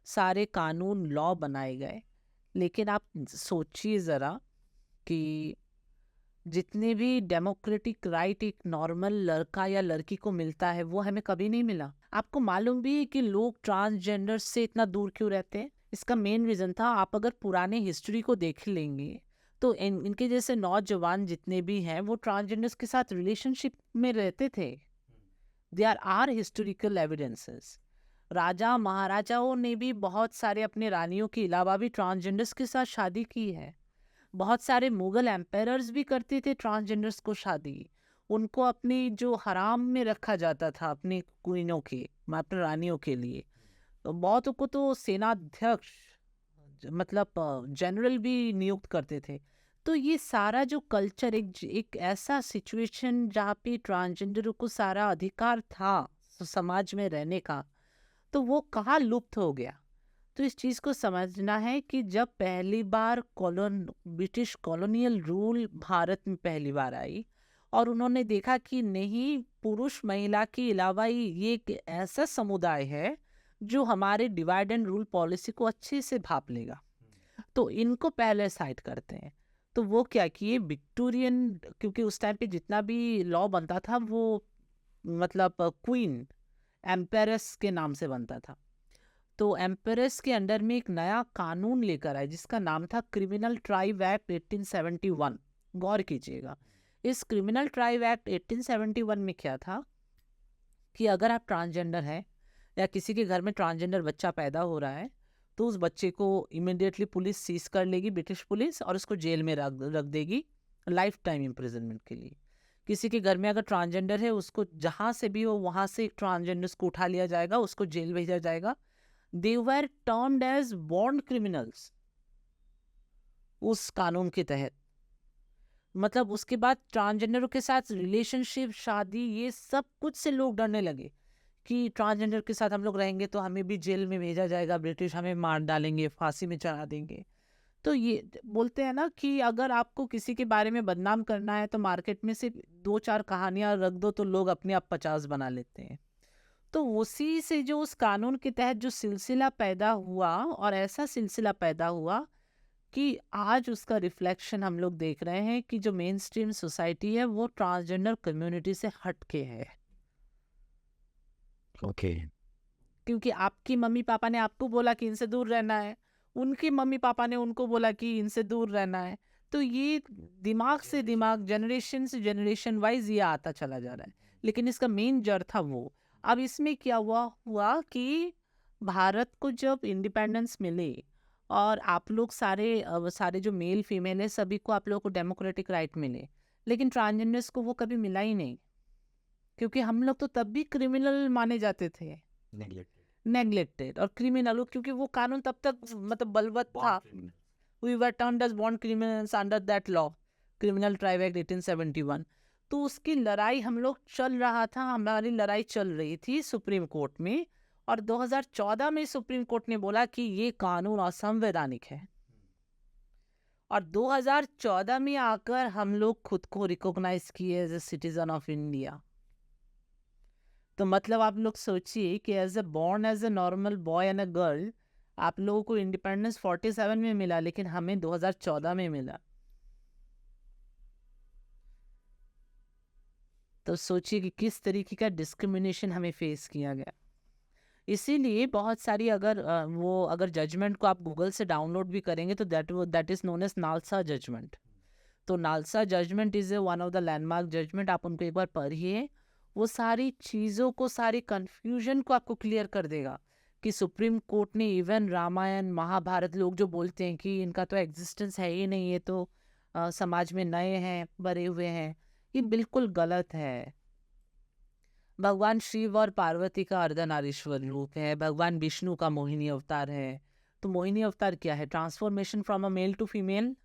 सारे कानून लॉ बनाए गए, लेकिन आप सोचिए ज़रा कि जितने भी डेमोक्रेटिक राइट एक नॉर्मल लड़का या लड़की को मिलता है वो हमें कभी नहीं मिला। आपको मालूम भी है कि लोग ट्रांसजेंडर से इतना दूर क्यों रहते हैं? इसका मेन रीज़न था, आप अगर पुराने हिस्ट्री को देख लेंगे तो इनके जैसे नौजवान जितने भी हैं वो ट्रांसजेंडर्स के साथ रिलेशनशिप में रहते थे। There are historical evidences. राजा महाराजाओं ने भी बहुत सारे अपने रानियों के अलावा भी ट्रांसजेंडर्स के साथ शादी की है। बहुत सारे मुगल एम्पायरर्स भी करते थे ट्रांसजेंडर्स को शादी। उनको अपनी जो हराम में रखा जाता था अपनी क्वीनों के, अपने रानियों के लिए। तो बहुतों को तो सेनाध्यक्ष मतलब जनरल भी नियुक्त करते थे। तो ये सारा जो कल्चर एक ऐसा सिचुएशन जहाँ पे ट्रांसजेंडरों को सारा अधिकार था समाज में रहने का, तो वो कहाँ लुप्त हो गया। तो इस चीज़ को समझना है कि जब पहली बार ब्रिटिश कॉलोनियल रूल भारत में पहली बार आई और उन्होंने देखा कि नहीं, पुरुष महिला के अलावा ही ये एक ऐसा समुदाय है जो हमारे डिवाइड एंड रूल पॉलिसी को अच्छे से भाप लेगा, तो इनको पहले साइड करते हैं। तो वो क्या किए, विक्टोरियन, क्योंकि उस टाइम पे जितना भी लॉ बनता था वो मतलब क्वीन एम्पेरस के नाम से बनता था। तो एम्पेरस के अंडर में एक नया कानून लेकर आए जिसका नाम था क्रिमिनल ट्राइब एक्ट 1871। गौर कीजिएगा, इस क्रिमिनल ट्राइब एक्ट 1871 में क्या था कि अगर आप ट्रांसजेंडर हैं या किसी के घर में ट्रांसजेंडर बच्चा पैदा हो रहा है तो उस बच्चे को इमिडिएटली पुलिस सीज कर लेगी, ब्रिटिश पुलिस, और उसको जेल में रख देगी लाइफ टाइम इम्प्रिजनमेंट के लिए। किसी के घर में अगर ट्रांसजेंडर है उसको जहाँ से भी हो वहाँ से ट्रांसजेंडर्स को उठा लिया जाएगा, उसको जेल भेजा जाएगा। They were termed as bond criminals उस कानून के तहत। मतलब उसके बाद ट्रांसजेंडरों के साथ रिलेशनशिप, शादी, ये सब कुछ से लोग डरने लगे कि ट्रांसजेंडर के साथ हम लोग रहेंगे तो हमें भी जेल में भेजा जाएगा, ब्रिटिश हमें मार डालेंगे, फांसी में चढ़ा देंगे। तो ये बोलते हैं ना कि अगर आपको किसी के बारे में बदनाम करना है तो मार्केट में सिर्फ 2-4 कहानियां रख दो तो लोग अपने आप 50 बना लेते हैं। तो उसी से जो उस कानून के तहत जो सिलसिला पैदा हुआ, और ऐसा सिलसिला पैदा हुआ कि आज उसका रिफ्लेक्शन हम लोग देख रहे हैं कि जो मेन स्ट्रीम सोसाइटी है वो ट्रांसजेंडर कम्युनिटी से हट के है। ओके। क्योंकि आपकी मम्मी पापा ने आपको बोला कि इनसे दूर रहना है, उनके मम्मी पापा ने उनको बोला कि इनसे दूर रहना है। तो ये दिमाग से दिमाग, जनरेशन से जनरेशन वाइज ये आता चला जा रहा है। लेकिन इसका मेन जड़ था वो। अब इसमें क्या हुआ कि भारत को जब इंडिपेंडेंस मिले और आप लोग सारे जो मेल फीमेल है सभी को आप लोगों को डेमोक्रेटिक राइट मिले, लेकिन ट्रांसजेंडर्स को वो कभी मिला ही नहीं, क्योंकि हम लोग तो तब भी क्रिमिनल माने जाते थे, नेग्लेक्टेड और क्रिमिनल, क्योंकि वो कानून तब तक मतलब बलवत था। We were turned as born criminals under that law, criminal tribe act 1871। तो उसकी लड़ाई हम लोग चल रहा था, हमारी लड़ाई चल रही थी सुप्रीम कोर्ट में, और 2014 में सुप्रीम कोर्ट ने बोला कि ये कानून असंवैधानिक है। और 2014 में आकर हम लोग खुद को रिकॉग्नाइज किए as a citizen of India. तो मतलब आप लोग सोचिए कि as a normal boy and a girl आप लोगों को इंडिपेंडेंस 47 में मिला, लेकिन हमें 2014 में मिला। तो सोचिए कि किस तरीके का डिस्क्रिमिनेशन हमें फेस किया गया। इसीलिए बहुत सारी अगर जजमेंट को आप गूगल से डाउनलोड भी करेंगे तो that is known as NALSA judgment. तो NALSA judgment is one of the landmark judgment. आप उनको एक बार पढ़िए, वो सारी चीज़ों को, सारी कन्फ्यूजन को आपको क्लियर कर देगा कि सुप्रीम कोर्ट ने इवन रामायण महाभारत, लोग जो बोलते हैं कि इनका तो एग्जिस्टेंस है ही नहीं, ये तो समाज में नए हैं, बरे हुए हैं, ये बिल्कुल गलत है। भगवान शिव और पार्वती का अर्धनारीश्वर रूप है, भगवान विष्णु का मोहिनी अवतार है। तो मोहिनी अवतार क्या है? Transformation from a male to female.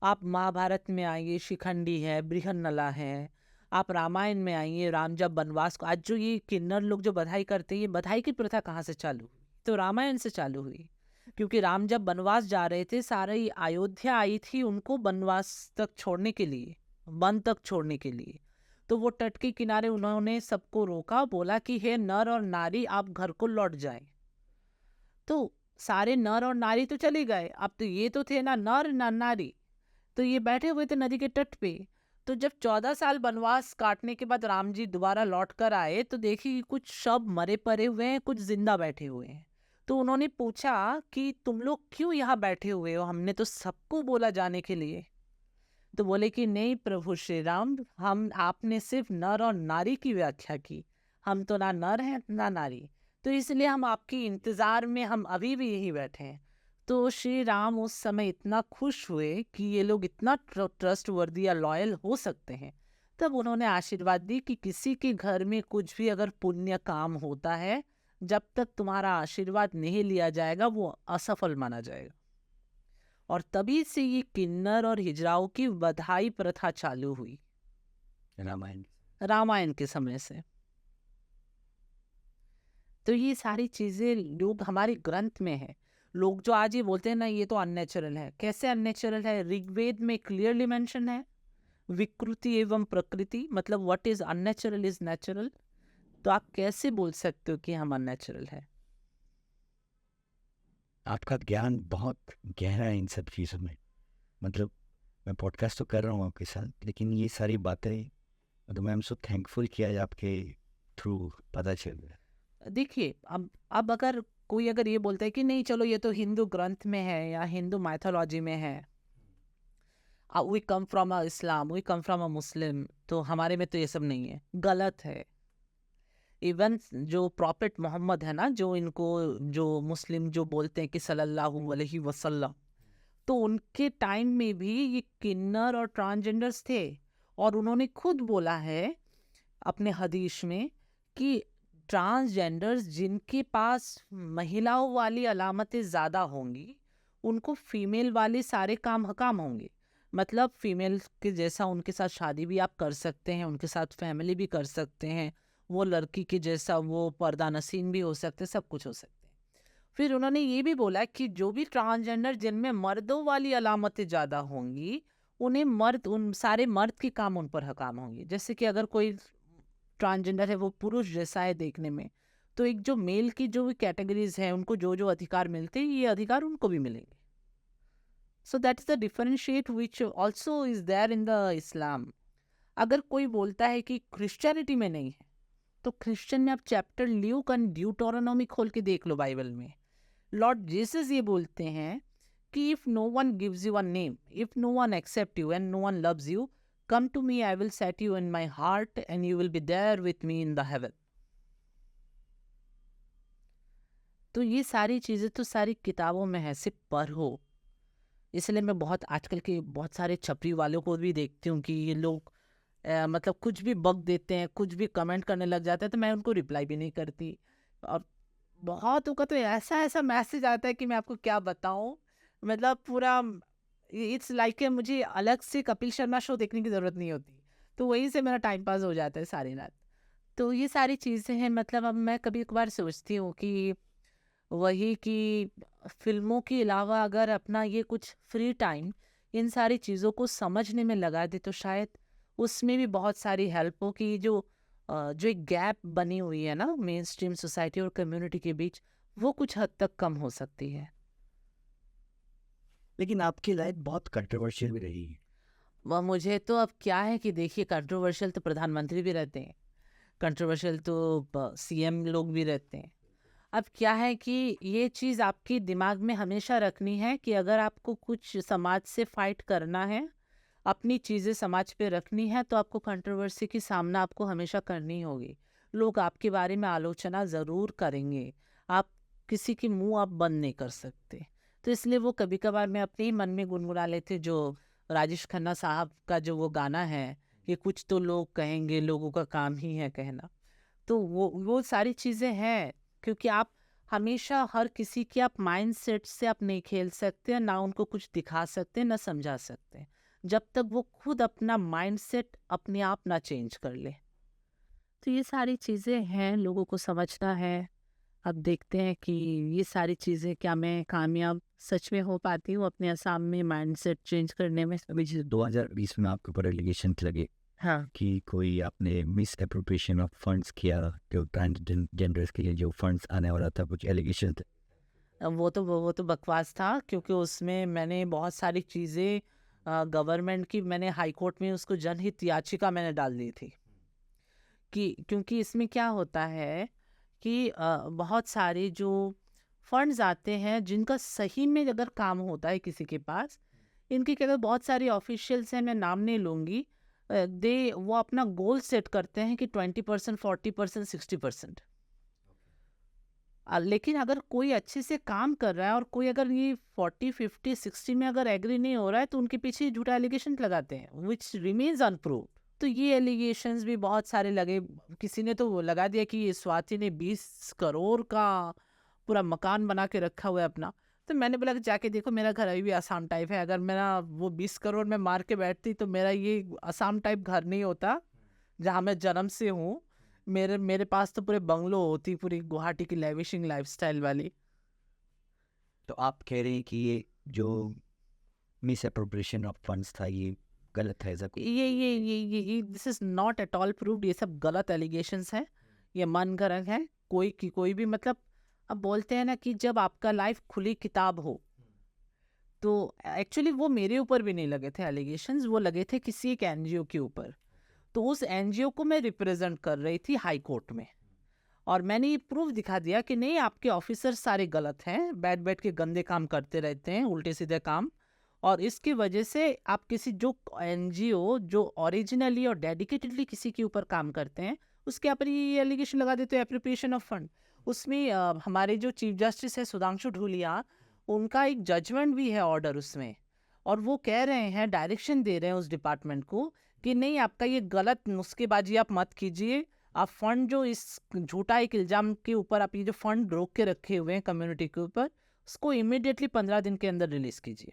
आप महाभारत में आइए, शिखंडी है, बृहन्नला है। आप रामायण में आइए, राम जब वनवास को, आज जो ये किन्नर लोग जो बधाई करते हैं, ये बधाई की प्रथा कहाँ से चालू हुई? तो रामायण से चालू हुई। क्योंकि राम जब वनवास जा रहे थे, सारी अयोध्या आई थी उनको वनवास तक छोड़ने के लिए, वन तक छोड़ने के लिए। तो वो तट के किनारे उन्होंने सबको रोका, बोला कि हे नर और नारी, आप घर को लौट जाएं। तो सारे नर और नारी तो चले गए, अब तो ये तो थे ना नर ना नारी, तो ये बैठे हुए थे नदी के तट पे। तो जब 14 साल वनवास काटने के बाद राम जी दोबारा लौट कर आए, तो देखिए कि कुछ शव मरे पड़े हुए हैं, कुछ जिंदा बैठे हुए हैं। तो उन्होंने पूछा कि तुम लोग क्यों यहाँ बैठे हुए हो, हमने तो सबको बोला जाने के लिए। तो बोले कि नहीं प्रभु श्री राम, हम आपने सिर्फ नर और नारी की व्याख्या की, हम तो ना नर हैं ना नारी, तो इसलिए हम आपके इंतजार में हम अभी भी यही बैठे हैं। तो श्री राम उस समय इतना खुश हुए कि ये लोग इतना ट्रस्ट वर्दी या लॉयल हो सकते हैं। तब उन्होंने आशीर्वाद दी कि किसी के घर में कुछ भी अगर पुण्य काम होता है, जब तक तुम्हारा आशीर्वाद नहीं लिया जाएगा वो असफल माना जाएगा। और तभी से ये किन्नर और हिजड़ाओं की बधाई प्रथा चालू हुई, रामायण। रामायण के समय से। तो ये सारी चीजें लोग हमारे ग्रंथ में है। लोग जो आज ये बोलते हैं ना ये तो अननेचुरल है, कैसे अननेचुरल है? ऋग्वेद में क्लियरली मेंशन है, विकृति एवं प्रकृति, मतलब what is unnatural is natural. तो आप कैसे बोल सकते हो कि हम अननेचुरल है? आपका ज्ञान बहुत गहरा है इन सब चीज़ों में। मतलब मैं पॉडकास्ट तो कर रहा हूँ आपके साथ, लेकिन ये सारी बातें तो मैं एम सो थैंकफुल कि आज आपके थ्रू पता चल रहा है। देखिए, अब अगर कोई अगर ये बोलता है कि नहीं चलो ये तो हिंदू ग्रंथ में है या हिंदू माइथोलॉजी में है, we come from a Islam, we come from a Muslim, तो हमारे में तो ये सब नहीं है, गलत है। इवन जो प्रॉफिट मोहम्मद है ना, जो इनको जो मुस्लिम जो बोलते हैं कि सल्लल्लाहु अलैहि वसल्लम, तो उनके टाइम में भी ये किन्नर और ट्रांसजेंडर्स थे। और उन्होंने खुद बोला है अपने हदीस में कि ट्रांसजेंडर्स जिनके पास महिलाओं वाली अलामतें ज़्यादा होंगी, उनको फीमेल वाले सारे काम हकाम होंगे। मतलब फीमेल के जैसा उनके साथ शादी भी आप कर सकते हैं, उनके साथ फैमिली भी कर सकते हैं, वो लड़की के जैसा वो पर्दा नसीन भी हो सकते हैं, सब कुछ हो सकते हैं। फिर उन्होंने ये भी बोला कि जो भी ट्रांसजेंडर जिनमें मर्दों वाली अलामतें ज़्यादा होंगी, उन्हें मर्द, उन सारे मर्द के काम उन पर हकाम होंगे। जैसे कि अगर कोई ट्रांसजेंडर है वो पुरुष जैसा है देखने में, तो एक जो मेल की जो भी कैटेगरीज हैं उनको जो जो अधिकार मिलते हैं, ये अधिकार उनको भी मिलेंगे। So that is the differentiate which also is there in the Islam. अगर कोई बोलता है कि क्रिश्चियनिटी में नहीं है, तो क्रिश्चियन में आप चैप्टर ल्यूक एंड ड्यूटोरोनोमी खोल के देख लो बाइबल में। लॉर्ड जीसस ये बोलते हैं कि if no one gives you a name, if no one accept you and no one loves you, come to me, I will set you in my heart and you will be there with me in the heaven. तो ये सारी चीज़ें तो सारी किताबों में है, सिर्फ पढ़ो। इसलिए मैं बहुत आजकल के बहुत सारे छपरी वालों को भी देखती हूँ कि ये लोग मतलब कुछ भी बक देते हैं, कुछ भी कमेंट करने लग जाते हैं, तो मैं उनको रिप्लाई भी नहीं करती। और बहुतों का तो ऐसा ऐसा मैसेज आता है कि मैं आपको क्या बताऊँ, मतलब पूरा इट्स लाइक मुझे अलग से कपिल शर्मा शो देखने की ज़रूरत नहीं होती, तो वहीं से मेरा टाइम पास हो जाता है सारी रात। तो ये सारी चीज़ें हैं। मतलब अब मैं कभी कभार सोचती हूँ कि वही कि फिल्मों के अलावा अगर अपना ये कुछ फ्री टाइम इन सारी चीज़ों को समझने में लगा दे, तो शायद उसमें भी बहुत सारी हेल्प हो कि जो एक गैप बनी हुई है ना मेन स्ट्रीम सोसाइटी और कम्युनिटी के बीच, वो कुछ हद तक कम हो सकती है। लेकिन आपकी लाइफ बहुत कंट्रोवर्शियल भी रही है। वह मुझे तो अब क्या है कि देखिए, कंट्रोवर्शियल तो प्रधानमंत्री भी रहते हैं, कंट्रोवर्शियल तो सीएम लोग भी रहते हैं। अब क्या है कि ये चीज़ आपके दिमाग में हमेशा रखनी है कि अगर आपको कुछ समाज से फाइट करना है, अपनी चीज़ें समाज पे रखनी है, तो आपको कंट्रोवर्सी की सामना आपको हमेशा करनी होगी। लोग आपके बारे में आलोचना ज़रूर करेंगे, आप किसी की मुंह आप बंद नहीं कर सकते। तो इसलिए वो कभी कभार मैं अपने ही मन में गुनगुना लेते, जो राजेश खन्ना साहब का जो वो गाना है कि कुछ तो लोग कहेंगे, लोगों का काम ही है कहना। तो वो सारी चीज़ें हैं, क्योंकि आप हमेशा हर किसी के आप माइंडसेट से आप नहीं खेल सकते हैं, ना उनको कुछ दिखा सकते हैं, ना समझा सकते हैं, जब तक वो खुद अपना माइंडसेट अपने आप ना चेंज कर ले। तो ये सारी चीज़ें हैं, लोगों को समझना है। अब देखते हैं कि ये सारी चीज़ें क्या मैं कामयाब सच में हो पाती हूँ अपने असम में माइंडसेट चेंज करने में। अभी जैसे 2020 में आपके ऊपर एलिगेशन लगे हाँ कि कोई आपने मिस अप्रोप्रिएशन ऑफ फंड्स किया, जो ट्रांसजेंडर्स के लिए जो फंड्स आने वाला था, कुछ एलिगेशन थे। अब वो तो बकवास था, क्योंकि उसमें मैंने बहुत सारी चीज़ें गवर्नमेंट की, मैंने हाई कोर्ट में उसको जनहित याचिका मैंने डाल दी थी कि क्योंकि इसमें क्या होता है कि बहुत सारे जो फंड्स आते हैं जिनका सही में अगर काम होता है किसी के पास, इनके क्या बहुत सारे ऑफिशियल्स हैं, मैं नाम नहीं लूँगी, वो अपना गोल सेट करते हैं कि 20%, 40%, 60%। लेकिन अगर कोई अच्छे से काम कर रहा है और कोई अगर ये 40, 50, 60 में अगर एग्री नहीं हो रहा है, तो उनके पीछे झूठा एलिगेशन लगाते हैं विच रिमेन्स अनप्रूव्ड। तो ये एलिगेशंस भी बहुत सारे लगे। किसी ने तो वो लगा दिया कि ये स्वाति ने 20 करोड़ का पूरा मकान बना के रखा हुआ है अपना। तो मैंने बोला कि जाके देखो, मेरा घर अभी भी आसाम टाइप है। अगर मेरा वो 20 करोड़ में मार के बैठती तो मेरा ये आसाम टाइप घर नहीं होता जहाँ मैं जन्म से हूँ। मेरे पास तो पूरे बंगलो होती, पूरी गुवाहाटी की लेविशिंग लाइफस्टाइल वाली। तो आप कह रहे हैं कि ये जो मिस अप्रोप्रिएशन ऑफ फंड्स था, ये गलत है, ऐसा कुछ? ये this is not at all proved. ये सब गलत एलिगेशंस हैं, ये मन गढ़ंत है। कोई भी मतलब, अब बोलते हैं ना कि जब आपका लाइफ खुली किताब हो, तो एक्चुअली वो मेरे ऊपर भी नहीं लगे थे एलिगेशंस, वो लगे थे किसी एक एनजीओ के ऊपर। तो उस एनजीओ को मैं रिप्रेजेंट कर रही थी हाई कोर्ट में, और मैंने ये प्रूफ दिखा दिया कि नहीं, आपके ऑफिसर सारे गलत हैं, बैठ के गंदे काम करते रहते हैं, उल्टे सीधे काम। और इसकी वजह से आप किसी जो एनजीओ जो ओरिजिनली और डेडिकेटेडली किसी के ऊपर काम करते हैं, उसके ऊपर ये एलिगेशन लगा देते हैं एप्रोप्रिएशन ऑफ फंड। उसमें हमारे जो चीफ जस्टिस है सुधांशु ढूलिया, उनका एक जजमेंट भी है, ऑर्डर उसमें, और वो कह रहे हैं, डायरेक्शन दे रहे हैं उस डिपार्टमेंट को कि नहीं, आपका ये गलत नुस्खेबाजी आप मत कीजिए। आप फंड जो इस झूठा एक इल्ज़ाम के ऊपर आप ये जो फंड रोक के रखे हुए हैं कम्युनिटी के ऊपर, उसको इमिडिएटली 15 दिन के अंदर रिलीज़ कीजिए।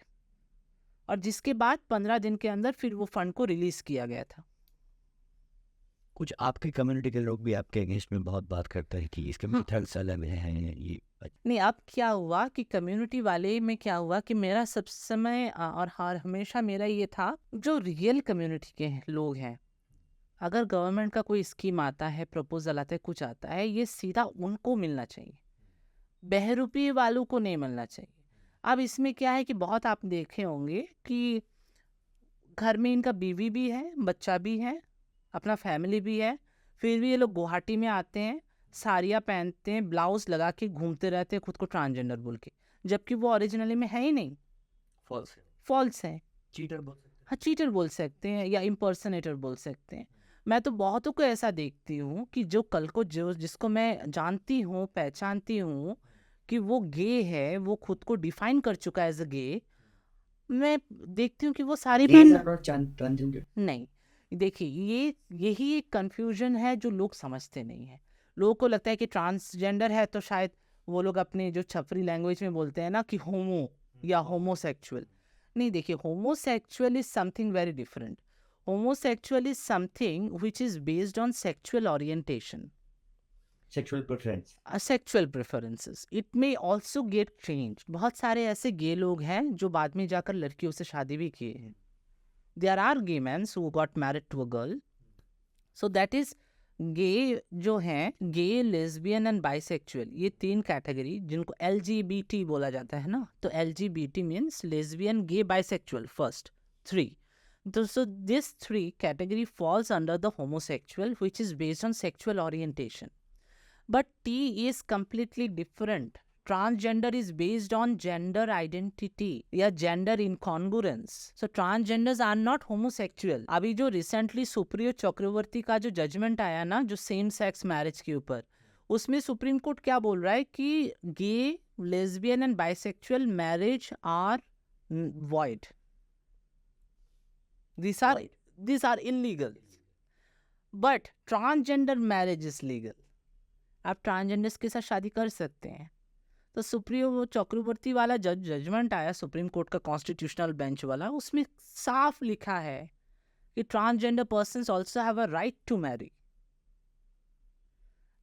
और जिसके बाद 15 दिन के अंदर फिर वो फंड को रिलीज़ किया गया था। कुछ आपके कम्युनिटी के लोग भी आपके अगेंस्ट में बहुत बात करते हैं कि इसके मेथड्स अलग हैं, ये नहीं, अब क्या हुआ कि कम्युनिटी वाले में क्या हुआ कि मेरा सब समय और हर हमेशा मेरा ये था, जो रियल कम्युनिटी के लोग हैं, अगर गवर्नमेंट का कोई स्कीम आता है, प्रपोजल आता है, कुछ आता है, ये सीधा उनको मिलना चाहिए, बहरूपी वालों को नहीं मिलना चाहिए। अब इसमें क्या है कि बहुत आप देखे होंगे कि घर में इनका बीवी भी है, बच्चा भी है, अपना फैमिली भी है, फिर भी ये लोग गुवाहाटी में आते हैं, साड़ियाँ पहनते हैं, ब्लाउज लगा के घूमते रहते हैं खुद को ट्रांसजेंडर बोल के, जबकि वो ओरिजिनली में है ही नहीं, फॉल्स है। चीटर बोल सकते हाँ, चीटर बोल सकते हैं या इम्पर्सनेटर बोल सकते हैं। मैं तो बहुतों को ऐसा देखती हूँ कि जो कल को जिसको मैं जानती हूँ, पहचानती हूँ कि वो गे है, वो खुद को डिफाइन कर चुका है एज अ गे, मैं देखती हूँ कि वो सारी ट्रांसजेंडर। नहीं। देखिए, यही एक कन्फ्यूजन है जो लोग समझते नहीं है। लोगों को लगता है कि ट्रांसजेंडर है तो शायद वो लोग अपने जो छपरी लैंग्वेज में बोलते हैं ना कि होमो या होमोसेक्सुअल। नहीं, देखिए, homosexual is something very different. Homosexual is something which is based on sexual orientation, sexual preference. Sexual preferences. It may also get change. बहुत सारे ऐसे गे लोग हैं जो बाद में जाकर लड़कियों से शादी भी किए हैं। There are gay men who got married to a girl. So that is gay जो हैं, gay, lesbian and bisexual, ये 3 कैटेगरी जिनको LGBT बोला जाता है ना, तो LGBT means lesbian, gay, bisexual first 3. So this 3 category falls under the homosexual, which is based on sexual orientation. But T is completely different. Transgender is based on gender identity या gender incongruence. So transgenders are not homosexual. अभी जो recently Supriyo चक्रवर्ती का जो judgement आया ना, जो same sex marriage के ऊपर, उसमें सुप्रीम कोर्ट क्या बोल रहा है कि gay, lesbian and bisexual marriage are void. These are illegal. But transgender marriage is legal. आप ट्रांसजेंडर्स के साथ शादी कर सकते हैं, तो सुप्रीम चक्रवर्ती वाला जजमेंट आया सुप्रीम कोर्ट का कॉन्स्टिट्यूशनल बेंच वाला, उसमें साफ लिखा है कि transgender persons also have a right to marry.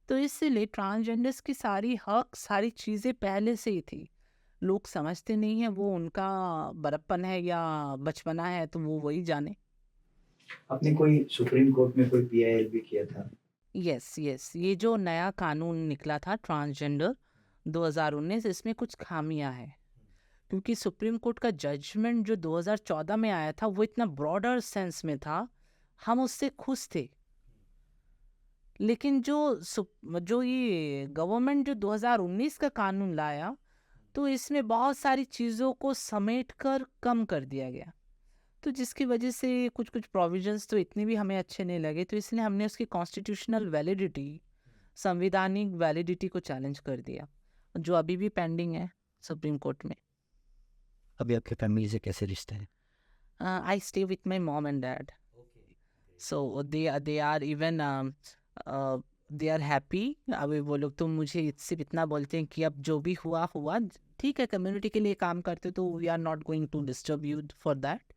तो इसलिए ट्रांसजेंडर्स की सारी हक, सारी चीज़ें पहले से ही थी। लोग समझते नहीं है, वो उनका बड़प्पन है या बचपना है, तो वो वही जाने। आपने कोई सुप्रीम कोर्ट में कोई पीआईएल भी किया था? यस यस, ये जो नया कानून निकला था ट्रांसजेंडर 2019, इसमें कुछ खामियां हैं, क्योंकि सुप्रीम कोर्ट का जजमेंट जो 2014 में आया था वो इतना ब्रॉडर सेंस में था, हम उससे खुश थे। लेकिन जो ये गवर्नमेंट जो 2019 का कानून लाया, तो इसमें बहुत सारी चीज़ों को समेट कर कम कर दिया गया, तो जिसकी वजह से कुछ कुछ प्रोविजंस तो इतने भी हमें अच्छे नहीं लगे, तो इसलिए हमने उसकी कॉन्स्टिट्यूशनल वैलिडिटी, संवैधानिक वैलिडिटी को चैलेंज कर दिया, जो अभी भी पेंडिंग है सुप्रीम कोर्ट में। अभी आपके फैमिली से कैसे रिश्ते हैं? I stay with my mom and dad, so they are even they are happy. अभी वो लोग तो मुझे सिर्फ इतना बोलते हैं कि अब जो भी हुआ हुआ, ठीक है, कम्युनिटी के लिए काम करते तो we are not going to disturb you for that.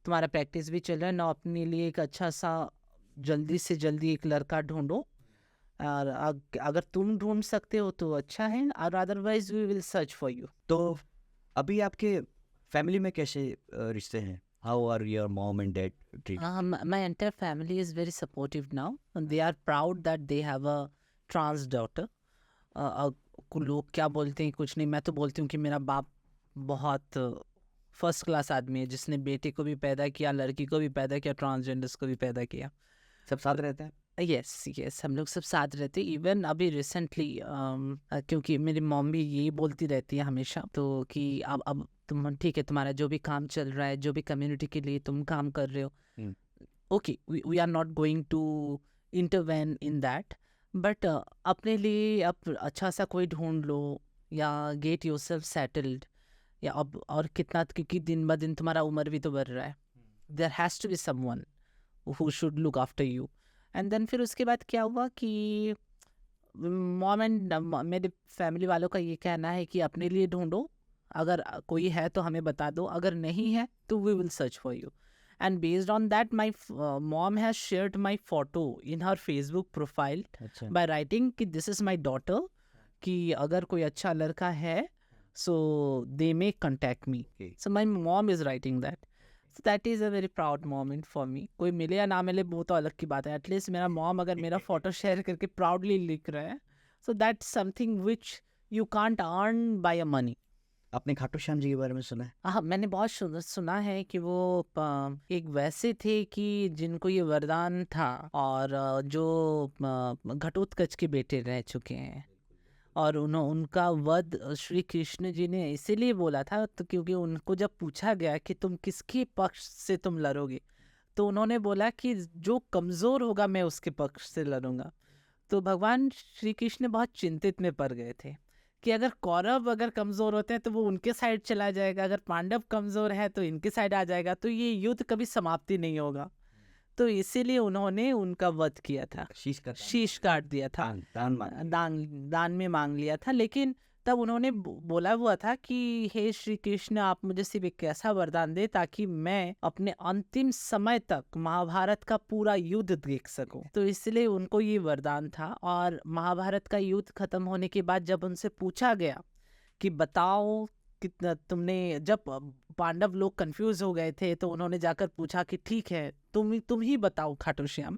तुम्हारा प्रैक्टिस भी चल रहा है ना, अपने लिए एक अच्छा सा जल्दी से जल्दी एक लड़का ढूंढो, और अगर तुम ढूंढ सकते हो तो अच्छा है, और otherwise we will search for you. तो अभी आपके फैमिली में कैसे रिश्ते हैं? How are your mom and dad treat? My entire family is very supportive now, and they are proud that they have a trans daughter. लोग क्या बोलते हैं कुछ नहीं, मैं तो बोलती हूँ कि मेरा बाप बहुत फर्स्ट क्लास आदमी है, जिसने बेटे को भी पैदा किया, लड़की को भी पैदा किया, ट्रांसजेंडर्स को भी पैदा किया। सब साथ रहते हैं? यस यस, हम लोग सब साथ रहते। इवन अभी रिसेंटली क्योंकि मेरी मॉम भी यही बोलती रहती है हमेशा, तो कि अब तुम ठीक है, तुम्हारा जो भी काम चल रहा है, जो भी कम्युनिटी के लिए तुम काम कर रहे हो, okay, we are not going to intervene in that, but अपने लिए अब अच्छा सा कोई ढूंढ लो, या गेट योरसेल्फ सेटल्ड, या अब और कितना, क्योंकि दिन ब दिन तुम्हारा उम्र भी तो बढ़ रहा है, there has to be someone who should look after you. And then फिर उसके बाद क्या हुआ कि मॉम एंड मेरे फैमिली वालों का ये कहना है कि अपने लिए ढूंढो, अगर कोई है तो हमें बता दो, अगर नहीं है तो we will search for you. And based on that my mom has shared my photo in her Facebook profile अच्छा। बाय राइटिंग कि दिस इज़ माई डॉटर, कि अगर कोई अच्छा लड़का है सो दे मे contact me. So my mom is writing that. So that is a very proud moment for me. कोई मिले या ना मिले वो तो अलग की बात है, एटलीस्ट मेरा मॉम अगर मेरा फोटो शेयर करके प्राउडली लिख रहा है, so that's something which you can't earn by a money. आपने खाटू श्याम जी के बारे में सुना है? हाँ, मैंने बहुत सुना है कि वो एक वैसे थे कि जिनको ये वरदान था, और जो घटोत्कच के बेटे रह चुके हैं, और उनका वध श्री कृष्ण जी ने इसीलिए बोला था, तो क्योंकि उनको जब पूछा गया कि तुम किसके पक्ष से तुम लड़ोगे, तो उन्होंने बोला कि जो कमज़ोर होगा मैं उसके पक्ष से लड़ूंगा। तो भगवान श्री कृष्ण बहुत चिंतित में पड़ गए थे कि अगर कौरव अगर कमज़ोर होते हैं तो वो उनके साइड चला जाएगा, अगर पांडव कमज़ोर है तो इनके साइड आ जाएगा, तो ये युद्ध कभी समाप्ति नहीं होगा। तो इसीलिए उन्होंने उनका वध किया था, शीश काट दिया था, दान में मांग लिया था। लेकिन तब उन्होंने बोला हुआ था कि हे श्री कृष्ण, आप मुझे सिर्फ एक ऐसा वरदान दे ताकि मैं अपने अंतिम समय तक महाभारत का पूरा युद्ध देख सकूं। तो इसलिए उनको ये वरदान था। और महाभारत का युद्ध खत्म होने के बाद जब उनसे पूछा गया कि बताओ कितना तुमने, जब पांडव लोग कंफ्यूज हो गए थे, तो उन्होंने जाकर पूछा कि ठीक है तुम ही बताओ खाटू श्याम,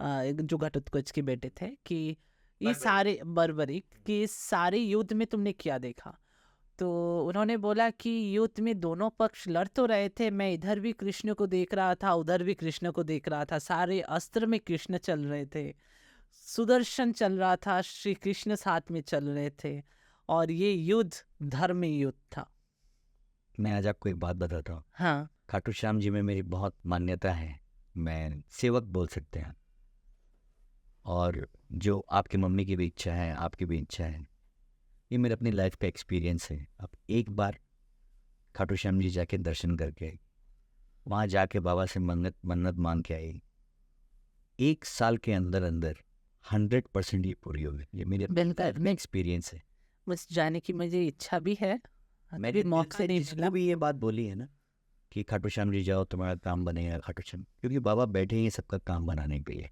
जो घटोत्कच के बेटे थे, कि ये सारे बर्बरिक कि इस सारे युद्ध में तुमने क्या देखा। तो उन्होंने बोला कि युद्ध में दोनों पक्ष लड़ तो रहे थे, मैं इधर भी कृष्ण को देख रहा था, उधर भी कृष्ण को देख रहा था, सारे अस्त्र में कृष्ण चल रहे थे, सुदर्शन चल रहा था, श्री कृष्ण साथ में चल रहे थे, और ये युद्ध धर्म युद्ध था। मैं आज आपको एक बात बताता हूँ। हाँ, खाटू श्याम जी में मेरी बहुत मान्यता है, मैं सेवक बोल सकते हैं। और जो आपकी मम्मी की भी इच्छा है, आपकी भी इच्छा है, ये मेरे अपनी लाइफ का एक्सपीरियंस है। आप एक बार खाटू श्याम जी जाके दर्शन करके, वहाँ जाके बाबा से मन्नत मांग के आई, 1 साल के अंदर अंदर 100% ये पूरी होगी। ये मेरे बिल्कुल अपना एक्सपीरियंस है। बस जाने की मुझे इच्छा भी है, मैंने अभी दिल मौका से नहीं जिसको मिला। भी ये बात बोली है ना कि खाटू श्याम जी जाओ तुम्हारा काम बनेगा खाटू श्याम, क्योंकि बाबा बैठे ही हैं सबका काम बनाने के लिए।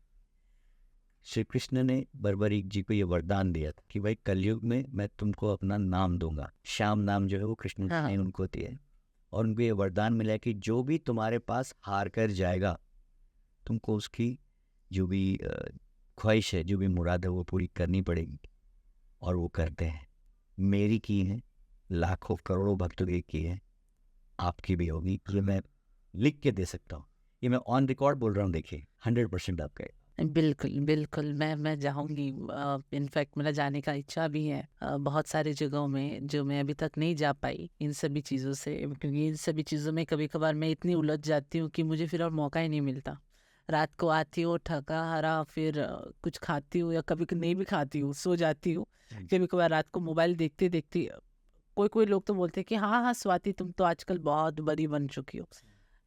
श्री कृष्ण ने बर्बरीक जी को ये वरदान दिया था कि भाई कलयुग में मैं तुमको अपना नाम दूंगा। श्याम नाम जो है वो कृष्ण जी हाँ। ने उनको दिया है। और उनको ये वरदान मिला है कि जो भी तुम्हारे पास हार कर जाएगा तुमको उसकी जो भी ख्वाहिश है, जो भी मुराद है वो पूरी करनी पड़ेगी। और वो करते हैं। मेरी की है, लाखों करोड़ों भक्तों की है, आपकी भी होगी। ये मैं लिख के दे सकता हूँ, ये मैं ऑन रिकॉर्ड बोल रहा हूँ। देखिए 100% आपका है। बिल्कुल, बिल्कुल, मैं जाऊँगी। इनफैक्ट मेरा जाने का इच्छा भी है बहुत सारी जगहों में जो मैं अभी तक नहीं जा पाई इन सभी चीज़ों से, क्योंकि इन सभी चीज़ों में कभी-कभार मैं इतनी उलझ जाती हूँ कि मुझे फिर और मौका ही नहीं मिलता। रात को आती हूँ थका-हारा, फिर कुछ खाती हूँ या कभी नहीं भी खाती हूँ, सो जाती हूँ। कभी-कभार रात को मोबाइल देखते-देखते कोई-कोई लोग तो बोलते हैं कि हाँ, हाँ, स्वाति तुम तो आजकल बहुत बड़ी बन चुकी हो।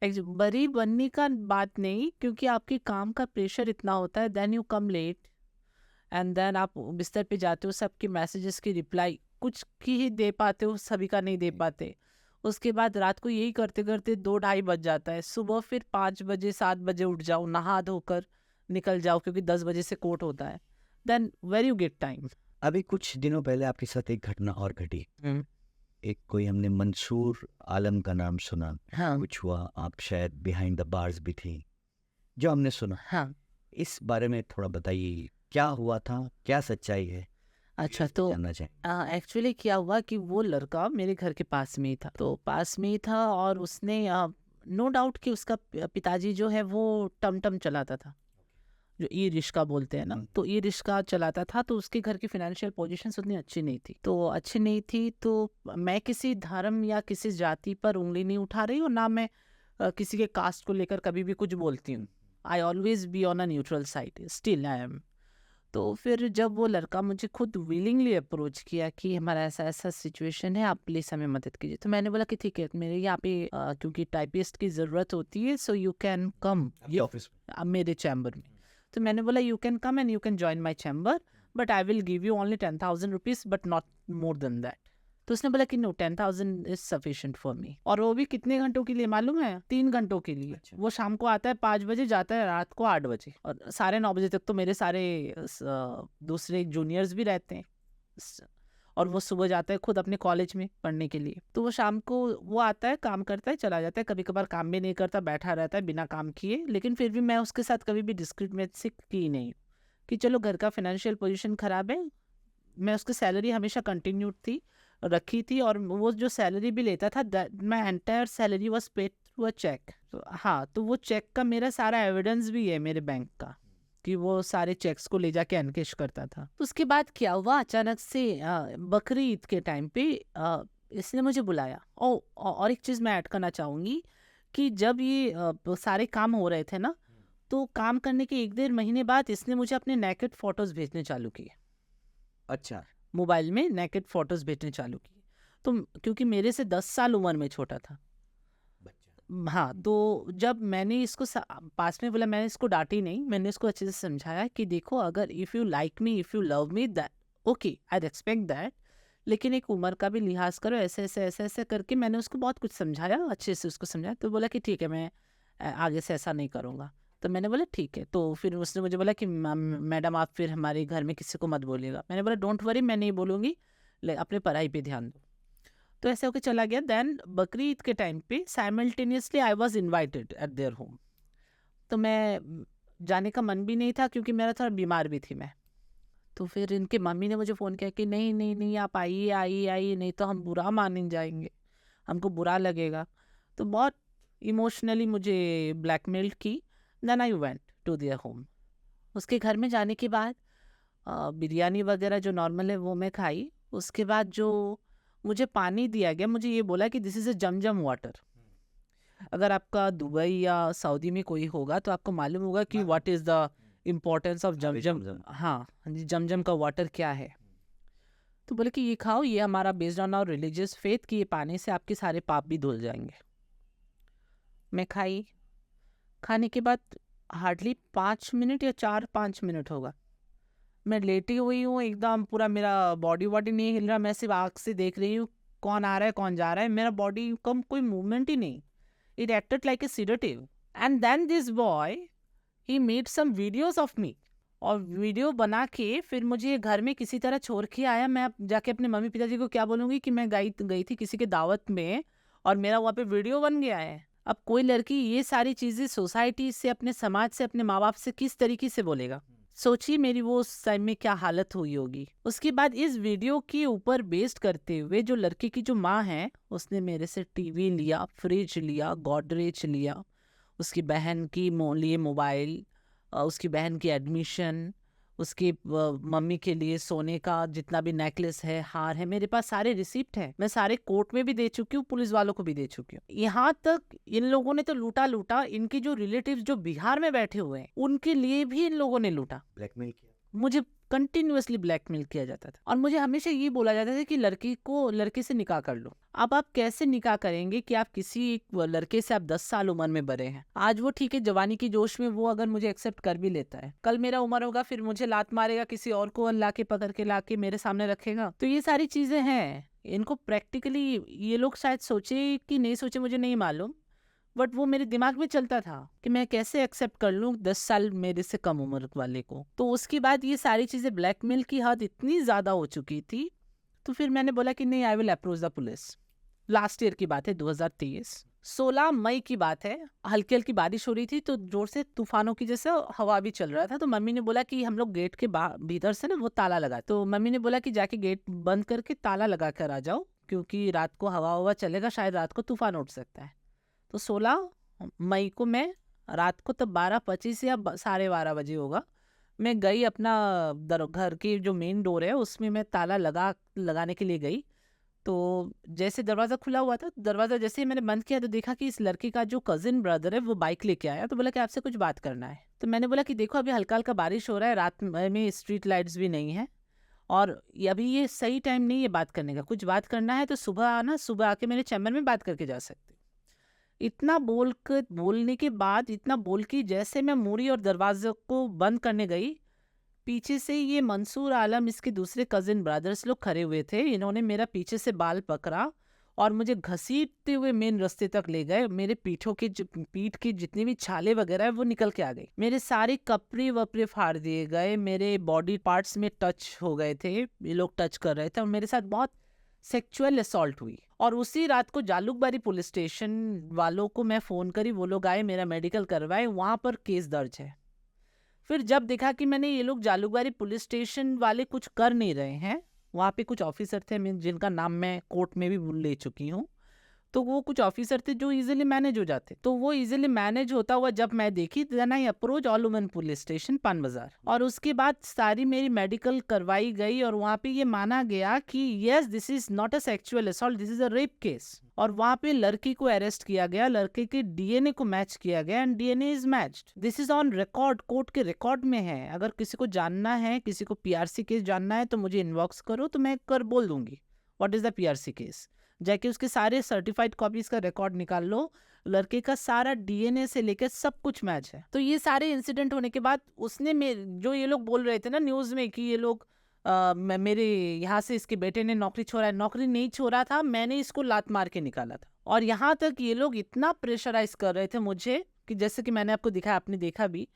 बड़ी बनने का बात नहीं, क्योंकि आपके काम का प्रेशर इतना होता है, then you come late and then आप बिस्तर पे जाते हो, सबके मैसेजेस की रिप्लाई कुछ की ही दे पाते हो, सभी का नहीं दे पाते। उसके बाद रात को यही करते करते 2-2:30 बज जाता है। सुबह फिर 5 बजे 7 बजे उठ जाओ, नहा धोकर निकल जाओ, क्योंकि 10 बजे से कोर्ट होता है। Then where you get time. अभी कुछ दिनों पहले आपके साथ एक घटना और घटी। एक कोई हमने मंसूर आलम का नाम सुना, हाँ, कुछ हुआ, आप शायद बिहाइंड द बार्स भी थी, जो हमने सुना। हाँ। इस बारे में थोड़ा बताइए, क्या हुआ था, क्या सच्चाई है, अच्छा, तो जानना चाहें। एक्चुअली क्या हुआ कि वो लड़का मेरे घर के पास में ही था, तो पास में ही था और उसने नो डाउट कि उसका पिताजी जो है वो टमटम चलाता था, जो ई रिक्शा बोलते हैं ना, तो ई रिक्शा चलाता था। तो उसके घर की फाइनेंशियल पोजीशंस उतनी अच्छी नहीं थी, तो मैं किसी धर्म या किसी जाति पर उंगली नहीं उठा रही हूँ, ना मैं किसी के कास्ट को लेकर कभी भी कुछ बोलती हूँ। I always be on a neutral side, still I am. तो फिर जब वो लड़का मुझे खुद विलिंगली अप्रोच किया कि हमारा ऐसा ऐसा सिचुएशन है, आप प्लीज़ हमें मदद कीजिए, तो मैंने बोला कि ठीक है, मेरे यहाँ पे क्योंकि टाइपिस्ट की ज़रूरत होती है, सो यू कैन कम ये ऑफिस मेरे चैम्बर में। तो मैंने बोला you can come and you can join my chamber, but I will give you only 10,000 rupees, but not more than that. तो उसने बोला कि no, 10,000 is sufficient for me. और वो भी कितने घंटों के लिए मालूम है? 3 घंटों के लिए। अच्छा। वो शाम को आता है 5 बजे, जाता है रात को 8 बजे, और 9:30 तक तो मेरे सारे दूसरे जूनियर्स भी रहते हैं। और वो सुबह जाता है खुद अपने कॉलेज में पढ़ने के लिए, तो वो शाम को वो आता है, काम करता है, चला जाता है। कभी कभार काम भी नहीं करता, बैठा रहता है बिना काम किए, लेकिन फिर भी मैं उसके साथ कभी भी डिस्क्रिमिनेट की नहीं कि चलो घर का फाइनेंशियल पोजीशन खराब है। मैं उसकी सैलरी हमेशा कंटिन्यूड थी, रखी थी, और वो जो सैलरी भी लेता था, my entire salary was paid through a cheque. तो हाँ, तो वो चेक का मेरा सारा एविडेंस भी है मेरे बैंक का कि वो सारे चेक्स को ले जाके एनकेश करता था। तो उसके बाद क्या हुआ, अचानक से बकरी ईद के टाइम पे इसने मुझे बुलाया। और एक चीज़ मैं ऐड करना चाहूँगी कि जब ये सारे काम हो रहे थे ना, तो काम करने के 1-1.5 महीने बाद इसने मुझे अपने नेकेड फोटोज़ भेजने चालू किए। अच्छा, मोबाइल में नेकेड फोटोज़ भेजने चालू किए। तो क्योंकि मेरे से 10 साल उम्र में छोटा था। हाँ, तो जब मैंने इसको पास में बोला, मैंने इसको डांटी नहीं, मैंने इसको अच्छे से समझाया कि देखो, अगर if you like me, if you love me, that okay, I respect that, लेकिन एक उम्र का भी लिहाज करो, ऐसे ऐसे ऐसे ऐसे करके मैंने उसको बहुत कुछ समझाया, अच्छे से उसको समझाया। तो बोला कि ठीक है, मैं आगे से ऐसा नहीं करूँगा। तो मैंने बोला ठीक है। तो फिर उसने मुझे बोला कि मैडम आप फिर हमारे घर में किसी को मत बोलिएगा। मैंने बोला डोंट वरी, मैं नहीं बोलूँगी, अपने पढ़ाई पे ध्यान दो। तो ऐसे होके चला गया। देन बकरी ईद के टाइम पे simultaneously I was invited eight their home. तो मैं जाने का मन भी नहीं था, क्योंकि मेरा थोड़ा बीमार भी थी मैं। तो फिर इनके मम्मी ने मुझे फ़ोन किया कि नहीं नहीं नहीं, आप आइए आइए आइए, नहीं तो हम बुरा मान जाएंगे, हमको बुरा लगेगा। तो बहुत इमोशनली मुझे ब्लैकमेल्ड की। Then I went to their home. उसके घर में जाने के बाद बिरयानी वगैरह जो नॉर्मल है वो मैं खाई। उसके बाद जो मुझे पानी दिया गया, मुझे ये बोला कि this is a Zamzam water. अगर आपका दुबई या सऊदी में कोई होगा तो आपको मालूम होगा कि what is the importance of Zamzam. हाँ जी, जमजम का वाटर क्या है। तो बोले कि ये खाओ, ये हमारा based on our religious faith कि ये पानी से आपके सारे पाप भी धुल जाएंगे। मैं खाई। खाने के बाद हार्डली 5 मिनट या 4-5 मिनट होगा, मैं लेटी हुई हूँ एकदम, पूरा मेरा बॉडी वॉडी नहीं हिल रहा, मैं सिर्फ आँख से देख रही हूँ कौन आ रहा है कौन जा रहा है, मेरा बॉडी कम कोई मूवमेंट ही नहीं. It acted like a sedative. And then this boy he made some videos of me, और वीडियो बना के फिर मुझे घर में किसी तरह छोड़ के आया. मैं अब जाके अपने मम्मी पिताजी को क्या बोलूँगी कि मैं गई थी किसी के दावत में और मेरा वहाँ पे वीडियो बन गया है. अब कोई लड़की ये सारी चीज़ें सोसाइटी से, अपने समाज से, अपने माँ बाप से किस तरीके से बोलेगा. सोचिए मेरी वो उस टाइम में क्या हालत हुई होगी. उसके बाद इस वीडियो के ऊपर बेस्ड करते हुए जो लड़की की जो माँ है उसने मेरे से टीवी लिया, फ्रिज लिया, गॉडरेज लिया, उसकी बहन की लिए मोबाइल, उसकी बहन की एडमिशन, उसकी मम्मी के लिए सोने का जितना भी नेकलेस है, हार है, मेरे पास सारे रिसिप्ट है. मैं सारे कोर्ट में भी दे चुकी हूँ, पुलिस वालों को भी दे चुकी हूँ. यहाँ तक इन लोगों ने तो लूटा, इनके जो रिलेटिव्स जो बिहार में बैठे हुए हैं उनके लिए भी इन लोगों ने लूटा. ब्लैकमेल किया? मुझे कंटिन्यूअसली ब्लैकमेल किया जाता था और मुझे हमेशा ये बोला जाता था कि लड़के से निकाह कर लो. अब आप कैसे निकाह करेंगे कि आप किसी एक लड़के से आप 10 साल उम्र में बड़े हैं. आज वो ठीक है, जवानी की जोश में वो अगर मुझे एक्सेप्ट कर भी लेता है, कल मेरा उम्र होगा फिर मुझे लात मारेगा, किसी और को ला के पकड़ के ला के मेरे सामने रखेगा. तो ये सारी चीजें हैं. इनको प्रैक्टिकली ये लोग शायद सोचे कि नहीं सोचे मुझे नहीं मालूम, बट वो मेरे दिमाग में चलता था कि मैं कैसे एक्सेप्ट कर लूँ 10 साल मेरे से कम उम्र वाले को. तो उसके बाद ये सारी चीज़ें, ब्लैकमेल की हद इतनी ज़्यादा हो चुकी थी, तो फिर मैंने बोला कि नहीं, I will approach the police. Last year की बात है, 2023, 16 मई की बात है. हल्की हल्की बारिश हो रही थी, तो जोर से तूफानों की जैसे हवा भी चल रहा था. तो मम्मी ने बोला कि हम लोग गेट के भीतर से ना वो ताला लगा, तो मम्मी ने बोला कि जाके गेट बंद करके ताला लगा कर आ जाओ, क्योंकि रात को हवा चलेगा, शायद रात को तूफान उठ सकता है. तो 16 मई को मैं रात को तब 12:25 या 12:30 बजे होगा, मैं गई अपना घर की जो मेन डोर है उसमें मैं ताला लगाने के लिए गई. तो जैसे दरवाज़ा खुला हुआ था, दरवाज़ा जैसे ही मैंने बंद किया तो देखा कि इस लड़के का जो कजिन ब्रदर है वो बाइक लेके आया. तो बोला कि आपसे कुछ बात करना है. तो मैंने बोला कि देखो अभी हल्का हल्का बारिश हो रहा है, रात में स्ट्रीट लाइट्स भी नहीं है और अभी ये सही टाइम नहीं है बात करने का. कुछ बात करना है तो सुबह आना, सुबह आके मेरे चैम्बर में बात करके जा सकते. इतना बोलने के बाद, इतना बोल के जैसे मैं मुड़ी और दरवाजे को बंद करने गई, पीछे से ये मंसूर आलम, इसके दूसरे कजिन ब्रदर्स लोग खड़े हुए थे. इन्होंने मेरा पीछे से बाल पकड़ा और मुझे घसीटते हुए मेन रास्ते तक ले गए. मेरे पीठ की जितनी भी छाले वगैरह है वो निकल के आ गई. मेरे सारे कपड़े वपड़े फाड़ दिए गए, मेरे बॉडी पार्ट्स में टच हो गए थे, ये लोग टच कर रहे थे और मेरे साथ बहुत सेक्सुअल असॉल्ट हुई. और उसी रात को जालुकबारी पुलिस स्टेशन वालों को मैं फ़ोन करी, वो लोग आए, मेरा मेडिकल करवाए, वहाँ पर केस दर्ज है. फिर जब देखा कि मैंने ये लोग जालुकबारी पुलिस स्टेशन वाले कुछ कर नहीं रहे हैं, वहाँ पे कुछ ऑफिसर थे जिनका नाम मैं कोर्ट में भी ले चुकी हूँ, तो वो कुछ ऑफिसर थे जो इजीली मैनेज हो जाते. तो वो इजीली मैनेज होता हुआ जब मैं देखी, then I approach all women police station Pan Bazar. और उसके बाद सारी मेरी मेडिकल करवाई गई और वहाँ पे ये माना गया कि yes, this is not a sexual assault, this is a rape case. और वहाँ पे लड़की को अरेस्ट किया गया, लड़के के डीएनए को मैच किया गया and DNA is matched. This is on record, court के रिकॉर्ड में है. अगर किसी को जानना है, किसी को पीआरसी केस जानना है तो मुझे इनबॉक्स करो, तो मैं कर बोल दूंगी what is the PRC case. जाके उसके सारे सर्टिफाइड कॉपीज का रिकॉर्ड निकाल लो, लड़के का सारा डीएनए से लेकर सब कुछ मैच है. तो ये सारे इंसिडेंट होने के बाद उसने जो ये लोग बोल रहे थे ना न्यूज में कि ये लोग मेरे यहाँ से इसके बेटे ने नौकरी छोड़ा है, नौकरी नहीं छोड़ा था, मैंने इसको लात मार के निकाला था. और यहाँ तक ये लोग इतना प्रेशराइज कर रहे थे मुझे कि जैसे कि मैंने आपको दिखाया, आपने देखा भी,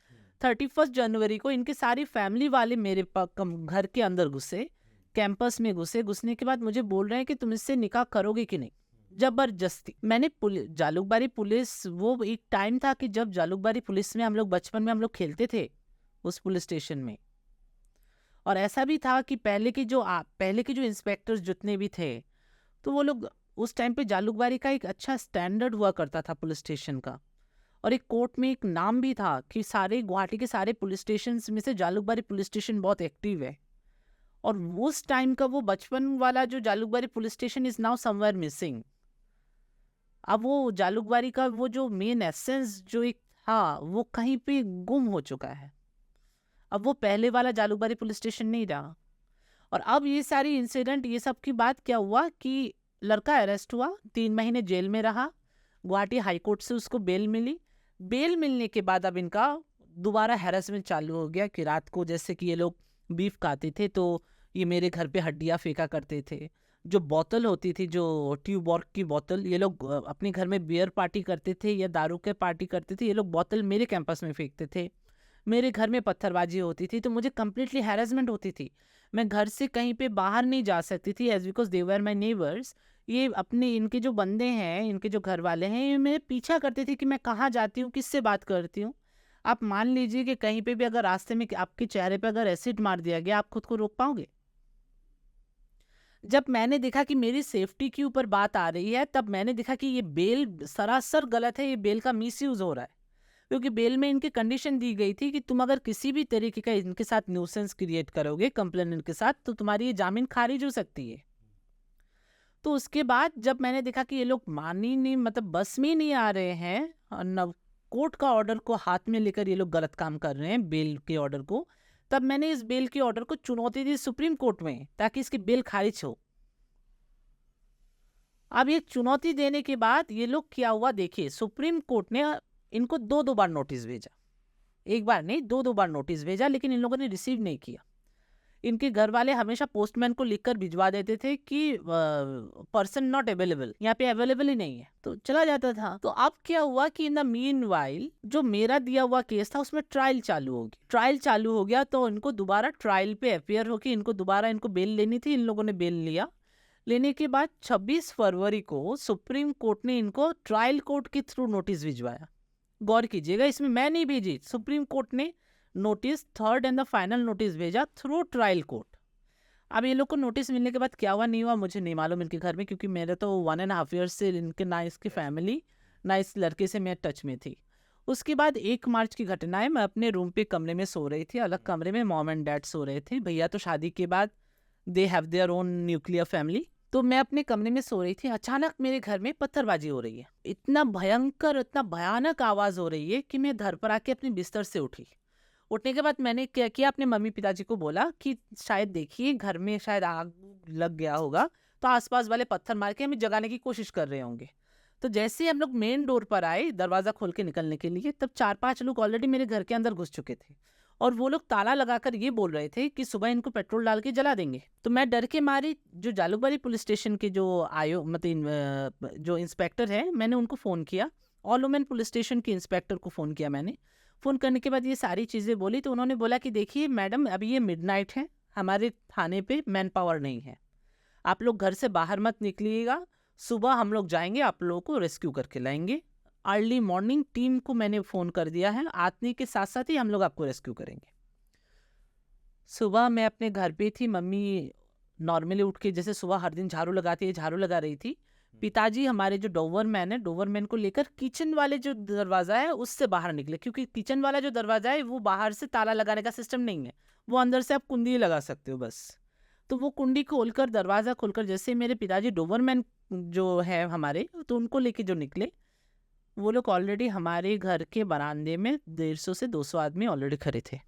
31 जनवरी को इनके सारी फैमिली वाले मेरे घर के अंदर घुसे, कैंपस में घुसने के बाद मुझे बोल रहे हैं कि तुम इससे निकाह करोगे कि नहीं, जबरदस्ती. मैंने जालुकबारी पुलिस, वो एक टाइम था कि जब जालुकबारी पुलिस में हम लोग बचपन में हम लोग खेलते थे उस पुलिस स्टेशन में. और ऐसा भी था कि पहले के जो इंस्पेक्टर्स जितने भी थे, तो वो लोग उस टाइम पे जालुकबारी का एक अच्छा स्टैंडर्ड हुआ करता था पुलिस स्टेशन का. और एक कोर्ट में एक नाम भी था कि सारे गुवाहाटी के सारे पुलिस स्टेशन में से जालुकबारी पुलिस स्टेशन बहुत एक्टिव है. और उस टाइम का वो बचपन वाला जो Jalukbari police station is now somewhere missing. अब वो जालुकबारी का वो जो मेन एसेंस जो एक था, वो कहीं पे गुम हो चुका है. अब वो पहले वाला जालुकबारी पुलिस स्टेशन नहीं रहा. और अब ये सारी इंसिडेंट, ये सब की बात क्या हुआ कि लड़का अरेस्ट हुआ, 3 महीने जेल में रहा, गुवाहाटी हाईकोर्ट से उसको बेल मिली. बेल मिलने के बाद अब इनका दोबारा हैरेसमेंट चालू हो गया कि रात को जैसे कि ये लोग बीफ खाते थे तो ये मेरे घर पे हड्डियाँ फेंका करते थे। जो बोतल होती थी, जो ट्यूबॉर्ग की बोतल, ये लोग अपने घर में बियर पार्टी करते थे या दारू के पार्टी करते थे, ये लोग बोतल मेरे कैंपस में फेंकते थे। मेरे घर में पत्थरबाजी होती थी तो मुझे कंप्लीटली हैरेसमेंट होती थी। मैं घर से कहीं पे बाहर नहीं जा सकती थी as because they were my neighbours. ये अपने इनके जो बंदे हैं, इनके जो घर वाले हैं, ये मेरे पीछा करते थे कि मैं कहाँ जाती हूँ, किससे बात करती हूँ। आप मान लीजिए कि कहीं पे भी अगर रास्ते में आपके चेहरे पे अगर एसिड मार दिया गया, आप खुद को रोक पाओगे? जब मैंने देखा कि मेरी सेफ्टी के ऊपर बात आ रही है, तब मैंने देखा कि ये बेल सरासर गलत है, ये बेल का मिसयूज हो रहा है। क्योंकि बेल में इनकी कंडीशन दी गई थी कि तुम अगर किसी भी तरीके का इनके साथ न्यूसेंस क्रिएट करोगे कंप्लेनेंट के साथ, तो तुम्हारी ये जामीन खारिज हो सकती है। तो उसके बाद जब मैंने देखा कि ये लोग मान ही नहीं, मतलब बस में ही नहीं आ रहे हैं, और न कोर्ट का ऑर्डर को हाथ में लेकर ये लोग गलत काम कर रहे हैं, बेल के ऑर्डर को, तब मैंने इस बेल के ऑर्डर को चुनौती दी सुप्रीम कोर्ट में, ताकि इसकी बेल खारिज हो। अब ये चुनौती देने के बाद ये लोग क्या हुआ देखिए, सुप्रीम कोर्ट ने इनको दो बार नोटिस भेजा, एक बार नहीं, दो बार नोटिस भेजा, लेकिन इन लोगों ने रिसीव नहीं किया। इनके घर वाले हमेशा पोस्टमैन को लिखकर भिजवा देते थे कि पर्सन नॉट अवेलेबल, यहाँ पे अवेलेबल ही नहीं है, तो चला जाता था। तो अब क्या हुआ कि इन द मीनवाइल जो मेरा दिया हुआ केस था उसमें ट्रायल चालू हो गया। ट्रायल चालू हो गया तो इनको दोबारा ट्रायल पे अपियर होकर इनको दोबारा इनको बेल लेनी थी। इन लोगों ने बेल लिया। लेने के बाद 26 फरवरी को सुप्रीम कोर्ट ने इनको ट्रायल कोर्ट के थ्रू नोटिस भिजवाया। गौर कीजिएगा, इसमें मैं नहीं भेजी, सुप्रीम कोर्ट ने notice, third and the final notice भेजा थ्रू ट्रायल कोर्ट। अब ये लोग को नोटिस मिलने के बाद क्या हुआ नहीं हुआ मुझे नहीं मालूम इनके घर में, क्योंकि मेरे तो 1.5 ईयर से इनके ना इसकी फैमिली ना इस लड़के से मैं टच में थी। उसके बाद 1 मार्च की घटना है, मैं अपने रूम पे कमरे में सो रही थी, अलग कमरे में मॉम एंड डैड सो रहे थे। भैया तो शादी के बाद they have their own nuclear family, तो मैं अपने कमरे में सो रही थी। अचानक मेरे घर में पत्थरबाजी हो रही है, इतना भयंकर, इतना भयानक आवाज हो रही है कि मैं घर पर आके अपने बिस्तर से उठी। उठने के बाद मैंने क्या किया, अपने मम्मी पिताजी को बोला कि शायद देखिए घर में शायद आग लग गया होगा, तो आसपास वाले पत्थर मार के हमें जगाने की कोशिश कर रहे होंगे। तो जैसे ही हम लोग मेन डोर पर आए दरवाजा खोल के निकलने के लिए, तब 4-5 लोग ऑलरेडी मेरे घर के अंदर घुस चुके थे, और वो लोग ताला लगाकर ये बोल रहे थे कि सुबह इनको पेट्रोल डाल के जला देंगे। तो मैं डर के मारी जो जालूकबाड़ी पुलिस स्टेशन के जो मतलब जो इंस्पेक्टर है, मैंने उनको फ़ोन किया, ऑल वुमेन पुलिस स्टेशन के इंस्पेक्टर को फ़ोन किया मैंने। फ़ोन करने के बाद ये सारी चीज़ें बोली, तो उन्होंने बोला कि देखिए मैडम, अभी ये मिडनाइट है, हमारे थाने पे मैन पावर नहीं है, आप लोग घर से बाहर मत निकलिएगा, सुबह हम लोग जाएंगे, आप लोगों को रेस्क्यू करके लाएंगे। अर्ली मॉर्निंग टीम को मैंने फ़ोन कर दिया है, आदमी के साथ साथ ही हम लोग आपको रेस्क्यू करेंगे। सुबह मैं अपने घर पे थी, मम्मी नॉर्मली उठ के जैसे सुबह हर दिन झाड़ू लगाती है, झाड़ू लगा रही थी। पिताजी हमारे जो डोवरमैन है, डोवरमैन को लेकर किचन वाले जो दरवाज़ा है उससे बाहर निकले, क्योंकि किचन वाला जो दरवाज़ा है वो बाहर से ताला लगाने का सिस्टम नहीं है, वो अंदर से आप कुंडी लगा सकते हो बस। तो वो कुंडी खोलकर, दरवाज़ा खोलकर, जैसे मेरे पिताजी डोवरमैन जो है हमारे, तो उनको लेके जो निकले, वो लोग ऑलरेडी हमारे घर के बरामदे में 150 से 200 आदमी ऑलरेडी खड़े थे।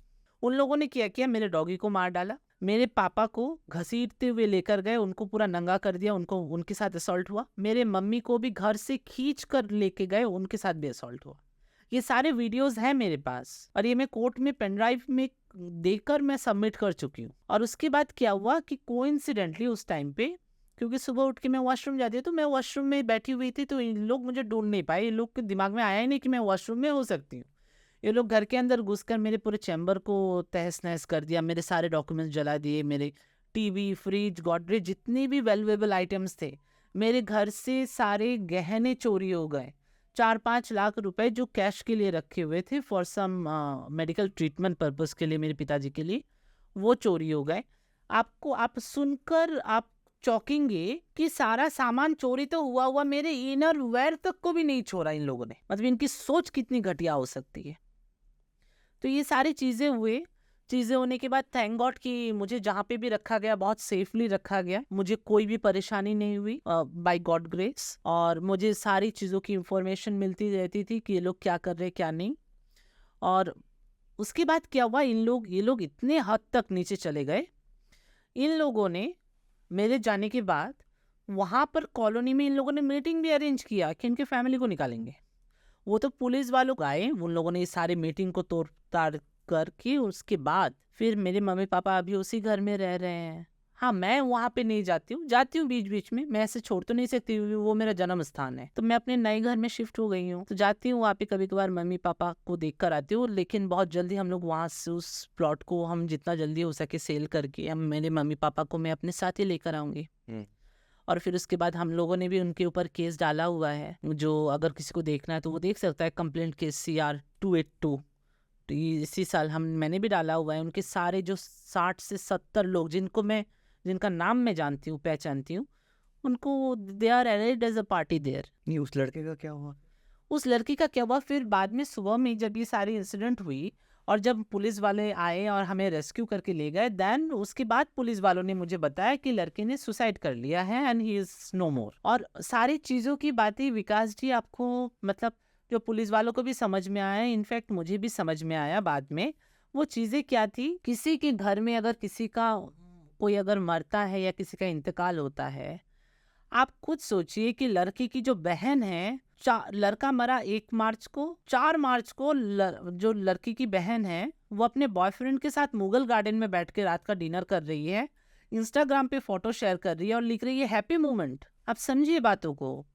उन लोगों ने क्या किया, मेरे डॉगी को मार डाला, मेरे पापा को घसीटते हुए लेकर गए, उनको पूरा नंगा कर दिया, उनको उनके साथ असॉल्ट हुआ। मेरे मम्मी को भी घर से खींच कर लेके गए, उनके साथ भी असॉल्ट हुआ। ये सारे वीडियोस हैं मेरे पास, और ये मैं कोर्ट में पेन ड्राइव में देकर मैं सबमिट कर चुकी हूँ। और उसके बाद क्या हुआ कि कोइंसिडेंटली उस टाइम पे, क्योंकि सुबह उठ के मैं वॉशरूम जाती हूँ, तो मैं वॉशरूम में बैठी हुई थी, तो इन लोग मुझे ढूंढ नहीं पाए, इन लोग के दिमाग में आया ही नहीं कि मैं वॉशरूम में हो सकती हूँ। ये लोग घर के अंदर घुसकर मेरे पूरे चैम्बर को तहस नहस कर दिया, मेरे सारे डॉक्यूमेंट्स जला दिए, मेरे टीवी, फ्रिज, गॉडरेज, जितने भी वैल्यूएबल आइटम्स थे, मेरे घर से सारे गहने चोरी हो गए। 4-5 लाख रुपए जो कैश के लिए रखे हुए थे for some medical treatment purpose के लिए, मेरे पिताजी के लिए, वो चोरी हो गए। आप सुनकर आप चौंकेंगे कि सारा सामान चोरी तो हुआ, मेरे इनर वेयर तक को भी नहीं छोड़ा इन लोगों ने। मतलब इनकी सोच कितनी घटिया हो सकती है। तो ये सारी चीज़ें होने के बाद थैंक गॉड कि मुझे जहाँ पे भी रखा गया बहुत सेफली रखा गया, मुझे कोई भी परेशानी नहीं हुई बाय गॉड ग्रेस। और मुझे सारी चीज़ों की इंफॉर्मेशन मिलती रहती थी कि ये लोग क्या कर रहे क्या नहीं। और उसके बाद क्या हुआ, ये लोग इतने हद तक नीचे चले गए, इन लोगों ने मेरे जाने के बाद वहाँ पर कॉलोनी में इन लोगों ने मीटिंग भी अरेंज किया कि इनके फैमिली को निकालेंगे। वो तो पुलिस वालों आए, उन लोगों ने इस सारे मीटिंग को तोड़ ताड़ करके उसके बाद फिर मेरे मम्मी पापा अभी उसी घर में रह रहे हैं। हाँ, मैं वहाँ पे नहीं जाती हूँ बीच बीच में, मैं ऐसे छोड़ तो नहीं सकती, वो मेरा जन्म स्थान है। तो मैं अपने नए घर में शिफ्ट हो गई हूँ, तो जाती हूँ वहाँ पे, कभी कभार मम्मी पापा को देख कर आती हूँ। लेकिन बहुत जल्दी हम लोग वहाँ से उस प्लॉट को हम जितना जल्दी हो सके सेल करके हम मेरे मम्मी पापा को मैं अपने साथ ही लेकर आऊँगी। और फिर उसके बाद हम लोगों ने भी उनके ऊपर केस डाला हुआ है, जो अगर किसी को देखना है तो वो देख सकता है, कंप्लेंट केस CR-282। तो इसी साल मैंने भी डाला हुआ है। उनके सारे जो 60 से 70 लोग जिनका नाम मैं जानती हूँ, पहचानती हूँ, उनको they are arrested as a party there. नहीं, उस लड़के का क्या हुआ? उस लड़की का क्या हुआ, फिर बाद में सुबह में जब ये सारी इंसिडेंट हुई और जब पुलिस वाले आए और हमें रेस्क्यू करके ले गए, देन उसके बाद पुलिस वालों ने मुझे बताया कि लड़के ने सुसाइड कर लिया है एंड ही इज नो मोर। और सारी चीज़ों की बातें विकास जी आपको, मतलब जो पुलिस वालों को भी समझ में आया, इनफैक्ट मुझे भी समझ में आया बाद में, वो चीज़ें क्या थी। किसी के घर में अगर किसी का कोई अगर मरता है या किसी का इंतकाल होता है, आप खुद सोचिए कि लड़की की जो बहन है, लड़का मरा 1 मार्च को, 4 मार्च को जो लड़की की बहन है वो अपने बॉयफ्रेंड के साथ मुगल गार्डन में बैठ के रात का डिनर कर रही है, इंस्टाग्राम पे फोटो शेयर कर रही है और लिख रही है हैप्पी मोमेंट। आप समझिए बातों को।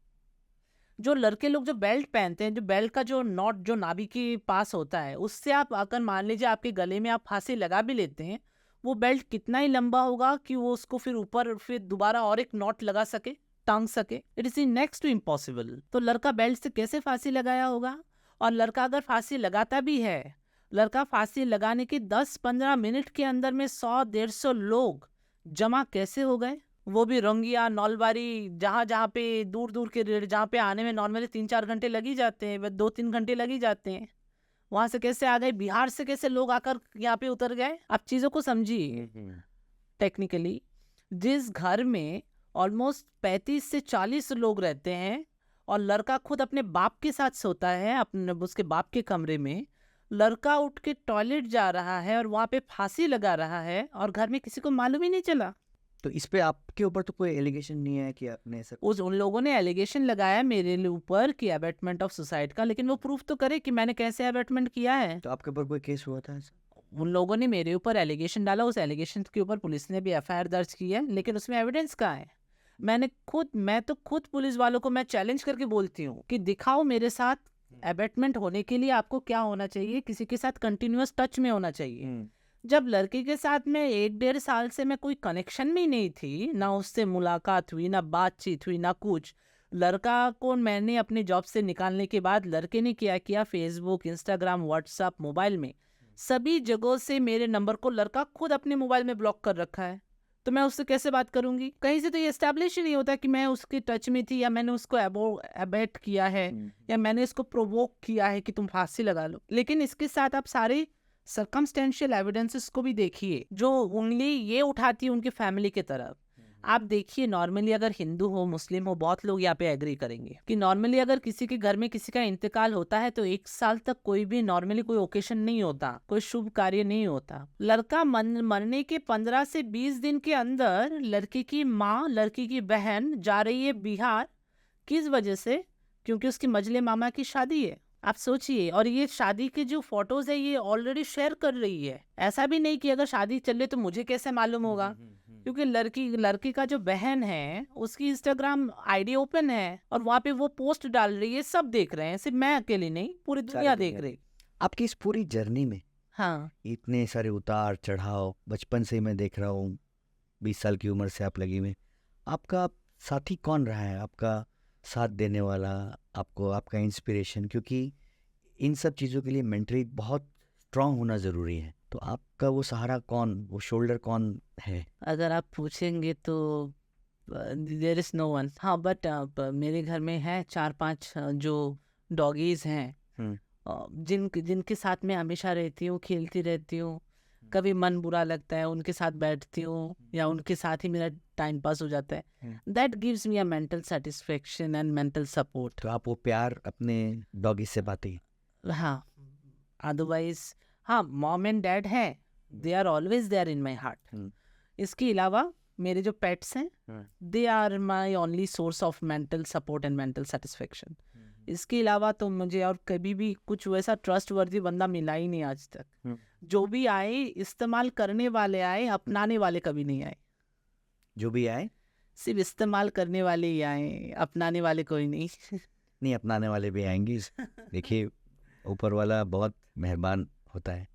जो लड़के लोग जो बेल्ट पहनते हैं, जो बेल्ट का जो नॉट जो नाभि के पास होता है, उससे आप अगर मान लीजिए आपके गले में आप फांसी लगा भी लेते हैं, वो बेल्ट कितना ही लंबा होगा कि वो उसको फिर ऊपर फिर दोबारा और एक नॉट लगा सके, टांग सके। It is next to impossible. तो लड़का बेल्ट से कैसे फांसी लगाया होगा? और लड़का अगर फांसी लगाता भी है, लड़का फांसी लगाने के 10-15 मिनट के अंदर में 100-150 लोग जमा कैसे हो गए? वो भी रंगिया, नौलबारी, जहाँ पे दूर दूर के रेड, जहाँ पे आने में नॉर्मली 3-4 घंटे लगी जाते हैं, 2-3 घंटे लगी जाते हैं, वहां से कैसे आ गए? बिहार से कैसे लोग आकर यहाँ पे उतर गए? आप चीजों को समझिए। टेक्निकली जिस घर में ऑलमोस्ट 35 से 40 लोग रहते हैं और लड़का खुद अपने बाप के साथ सोता है, अपने उसके बाप के कमरे में, लड़का उठ के टॉयलेट जा रहा है और वहां पे फांसी लगा रहा है और घर में किसी को मालूम ही नहीं चला। तो इस पे आपके ऊपर तो कोई एलिगेशन नहीं है कि आपने ऐसा? उन लोगों ने एलिगेशन लगाया मेरे ऊपर कि अबैटमेंट ऑफ सुसाइड का, लेकिन वो प्रूफ तो करे कि मैंने कैसे अबैटमेंट किया है। तो आपके ऊपर कोई केस हुआ था ऐसा? उन लोगों ने मेरे ऊपर एलिगेशन डाला, उस एलिगेशन के ऊपर पुलिस ने भी FIR दर्ज की है, लेकिन उसमें एविडेंस कहाँ है? मैं तो खुद पुलिस वालों को मैं चैलेंज करके बोलती हूँ कि दिखाओ मेरे साथ अबैटमेंट होने के लिए आपको क्या होना चाहिए। किसी के साथ कंटिन्यूअस टच में होना चाहिए। जब लड़की के साथ में 1-1.5 साल से मैं कोई कनेक्शन में नहीं थी, ना उससे मुलाकात हुई, ना बातचीत हुई, ना कुछ। लड़का को मैंने अपने जॉब से निकालने के बाद लड़के ने क्या किया, फेसबुक, इंस्टाग्राम, व्हाट्सएप, मोबाइल में सभी जगहों से मेरे नंबर को लड़का खुद अपने मोबाइल में ब्लॉक कर रखा है। तो मैं उससे कैसे बात करूंगी? कहीं से तो ये एस्टैब्लिश ही नहीं होता कि मैं उसके टच में थी या मैंने उसको अबैट किया है या मैंने इसको प्रोवोक किया है कि तुम फांसी लगा लो। लेकिन इसके साथ आप सारे सर्कमस्टेंशियल एविडेंसेस को भी देखिए, जो उंगली ये उठाती है उनके फैमिली की तरफ। आप देखिए, नॉर्मली अगर हिंदू हो, मुस्लिम हो, बहुत लोग यहाँ पे एग्री करेंगे कि नॉर्मली अगर किसी के घर में किसी का इंतकाल होता है तो 1 साल तक कोई भी नॉर्मली कोई ओकेशन नहीं होता, कोई शुभ कार्य नहीं होता। लड़का मरने के 15 से 20 दिन के अंदर लड़की की माँ, लड़की की बहन जा रही है बिहार। किस वजह से? क्योंकि उसकी मजले मामा की शादी है। आप सोचिए, और ये शादी के जो फोटोज है ये ऑलरेडी शेयर कर रही है। ऐसा भी नहीं कि अगर शादी चल रही तो मुझे कैसे मालूम होगा, क्योंकि लड़की का जो बहन है उसकी इंस्टाग्राम ID ओपन है और वहाँ पे वो पोस्ट डाल रही है, सब देख रहे हैं, सिर्फ मैं अकेली नहीं, पूरी दुनिया देख रही। आपकी इस पूरी जर्नी में हाँ, इतने सारे उतार चढ़ाव, बचपन से ही मैं देख रहा हूँ, 20 साल की उम्र से आप लगी में, आपका साथी कौन रहा है? आपका साथ देने वाला, आपको आपका इंस्पिरेशन? क्योंकि इन सब चीज़ों के लिए मेंटली बहुत स्ट्रांग होना ज़रूरी है। तो आपका वो सहारा कौन, वो शोल्डर कौन है? अगर आप पूछेंगे तो देयर इज नो वन। हाँ, बट मेरे घर में है 4-5 जो डॉगीज हैं, जिनके साथ मैं हमेशा रहती हूँ, खेलती रहती हूँ। कभी मन बुरा लगता है उनके साथ बैठती हूँ या उनके साथ ही मेरा टाइम पास हो जाता है। That gives me a mental satisfaction and mental support. तो आप वो प्यार अपने डॉगी से पाते हैं? हाँ, अदरवाइज हाँ, मॉम एंड डैड है, they are always there in my heart. इसके अलावा मेरे जो पेट्स हैं, they are my only source of mental support and mental satisfaction. इसके अलावा तो मुझे और कभी भी कुछ वैसा ट्रस्टवर्दी बंदा मिला ही नहीं आज तक। जो भी आए इस्तेमाल करने वाले आए, अपनाने वाले कभी नहीं आए। जो भी आए सिर्फ इस्तेमाल करने वाले ही आए, अपनाने वाले कोई नहीं। नहीं, अपनाने वाले भी आएंगे। देखिए, ऊपर वाला बहुत मेहरबान होता है।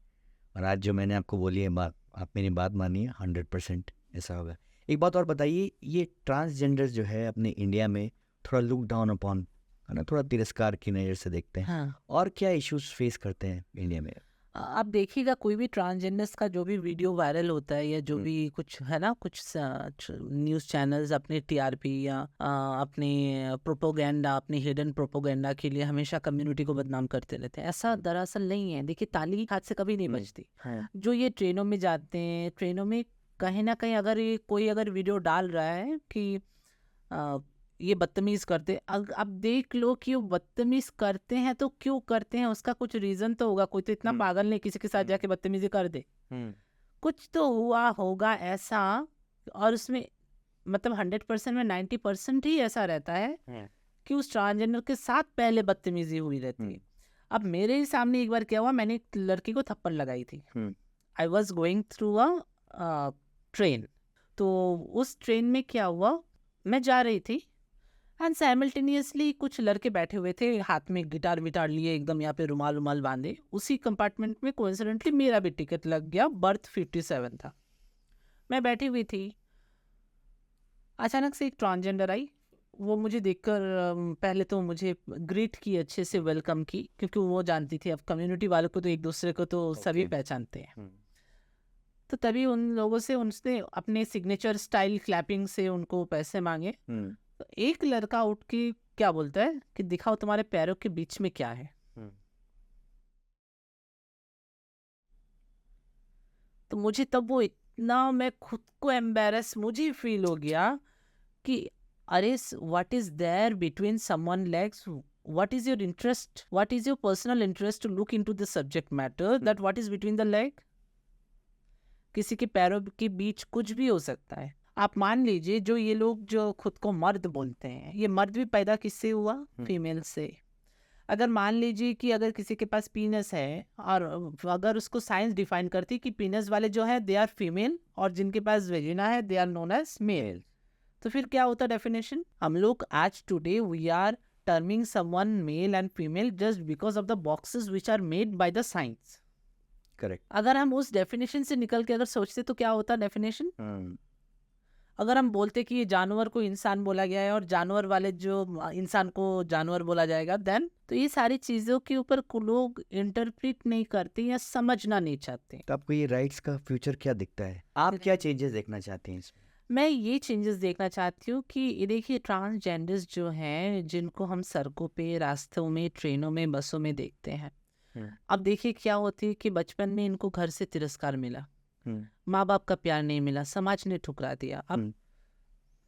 और आज जो मैंने आपको बोली है बात, आप मेरी बात मानिए, 100% ऐसा होगा। एक बात और बताइए, ये ट्रांसजेंडर जो है अपने इंडिया में थोड़ा लुक डाउन अपॉन, है ना, थोड़ा तिरस्कार की नज़र से देखते हैं। हाँ, और क्या इश्यूज फेस करते हैं इंडिया में? आप देखिएगा कोई भी ट्रांसजेंडर्स का जो भी वीडियो वायरल होता है या जो भी कुछ है ना, कुछ न्यूज़ चैनल्स अपने टीआरपी या अपने प्रोपोगेंडा, अपने हिडन प्रोपोगेंडा के लिए हमेशा कम्युनिटी को बदनाम करते रहते हैं। ऐसा दरअसल नहीं है। देखिए, ताली हाथ से कभी नहीं बजती। जो ये ट्रेनों में जाते हैं, ट्रेनों में कहीं ना कहीं अगर ये कोई अगर वीडियो डाल रहा है कि ये बदतमीज़ करते, अब देख लो कि वो बदतमीज़ करते हैं तो क्यों करते हैं, उसका कुछ रीज़न तो होगा। कोई तो इतना पागल नहीं किसी के साथ जाके बदतमीज़ी कर दे। कुछ तो हुआ होगा ऐसा, और उसमें मतलब 100% में 90% ही ऐसा रहता है कि उस ट्रांसजेंडर के साथ पहले बदतमीज़ी हुई रहती है। अब मेरे ही सामने एक बार क्या हुआ, मैंने एक लड़की को थप्पड़ लगाई थी। I was going through a train. तो उस ट्रेन में क्या हुआ, मैं जा रही थी एंड साइमल्टेनियसली कुछ लड़के बैठे हुए थे, हाथ में गिटार विटार लिए, एकदम यहाँ पे रुमाल रुमाल बांधे। उसी कंपार्टमेंट में कोइंसिडेंटली मेरा भी टिकट लग गया, बर्थ 57 था। मैं बैठी हुई थी, अचानक से एक ट्रांसजेंडर आई। वो मुझे देखकर पहले तो मुझे ग्रीट की, अच्छे से वेलकम की, क्योंकि वो जानती थी अब कम्युनिटी वालों को तो एक दूसरे को तो सभी पहचानते हैं। तो तभी उन लोगों से उसने अपने सिग्नेचर स्टाइल क्लैपिंग से उनको पैसे मांगे। तो एक लड़का उठ के क्या बोलता है कि दिखाओ तुम्हारे पैरों के बीच में क्या है। तो मुझे तब वो इतना, मैं खुद को एम्बेरस मुझे फील हो गया कि अरे, what is there between someone legs, what is your interest, what is your personal interest to look into the subject matter, that what is between the leg. किसी के पैरों के बीच कुछ भी हो सकता है। आप मान लीजिए, जो ये लोग जो खुद को मर्द बोलते हैं, ये मर्द भी पैदा किससे हुआ, फीमेल से। अगर मान लीजिए कि अगर किसी के पास पीनस है, और अगर उसको साइंस डिफाइन करती कि पीनस वाले जो है दे आर फीमेल, और जिनके पास वेजिना है they are known as male, तो फिर क्या होता डेफिनेशन? हम लोग आज today we are terming someone male and female just because of the boxes which are made by the science. Correct. अगर हम उस डेफिनेशन से निकल के अगर सोचते तो क्या होता डेफिनेशन? अगर हम बोलते कि ये जानवर को इंसान बोला गया है और जानवर वाले जो इंसान को जानवर बोला जाएगा, देन तो ये सारी चीज़ों के ऊपर लोग इंटरप्रेट नहीं करते या समझना नहीं चाहते। तो आपको ये राइट्स का फ्यूचर क्या दिखता है? आप क्या चेंजेस देखना चाहते हैं इसमें? मैं ये चेंजेस देखना चाहती हूँ कि ये देखिए, ट्रांसजेंडर्स जो हैं, जिनको हम सड़कों पे, रास्तों में, ट्रेनों में, बसों में देखते हैं, अब देखिए क्या होती है कि बचपन में इनको घर से तिरस्कार मिला, माँ बाप का प्यार नहीं मिला, समाज ने ठुकरा दिया। अब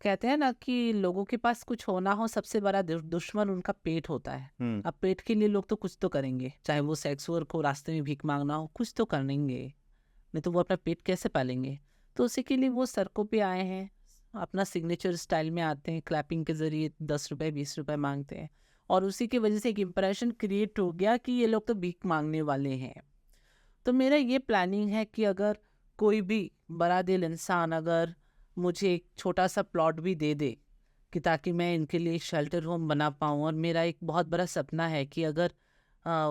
कहते हैं ना कि लोगों के पास कुछ होना हो, सबसे बड़ा दुश्मन उनका पेट होता है। अब पेट के लिए लोग तो कुछ तो करेंगे, चाहे वो सेक्स वर्क हो, रास्ते में भीख मांगना हो, कुछ तो करेंगे, नहीं तो वो अपना पेट कैसे पालेंगे। तो उसी के लिए वो सड़कों पे आए हैं, अपना सिग्नेचर स्टाइल में आते हैं, क्लैपिंग के जरिए 10 रुपये 20 रुपये मांगते हैं, और उसी की वजह से एक इम्प्रेशन क्रिएट हो गया कि ये लोग तो भीख मांगने वाले हैं। तो मेरा ये प्लानिंग है कि अगर कोई भी बड़ा दिल इंसान अगर मुझे एक छोटा सा प्लॉट भी दे दे, कि ताकि मैं इनके लिए एक शेल्टर होम बना पाऊँ, और मेरा एक बहुत बड़ा सपना है कि अगर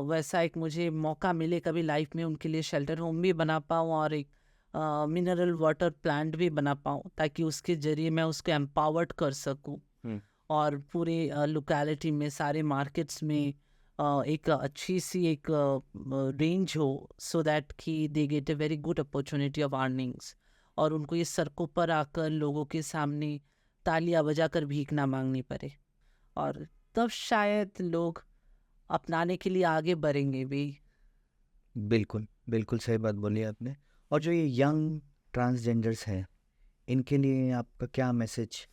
वैसा एक मुझे मौका मिले कभी लाइफ में, उनके लिए शेल्टर होम भी बना पाऊँ और एक मिनरल वाटर प्लांट भी बना पाऊँ, ताकि उसके ज़रिए मैं उसको एम्पावर्ड कर सकूँ, और पूरे लोकेलिटी में, सारे मार्केट्स में एक अच्छी सी एक रेंज हो, सो दैट कि they get a very good opportunity of earnings, और उनको ये सड़कों पर आकर लोगों के सामने तालियां बजाकर भीख ना मांगनी पड़े, और तब शायद लोग अपनाने के लिए आगे बढ़ेंगे भी। बिल्कुल बिल्कुल सही बात बोली आपने। और जो ये यंग ट्रांसजेंडर्स हैं, इनके लिए आपका क्या message?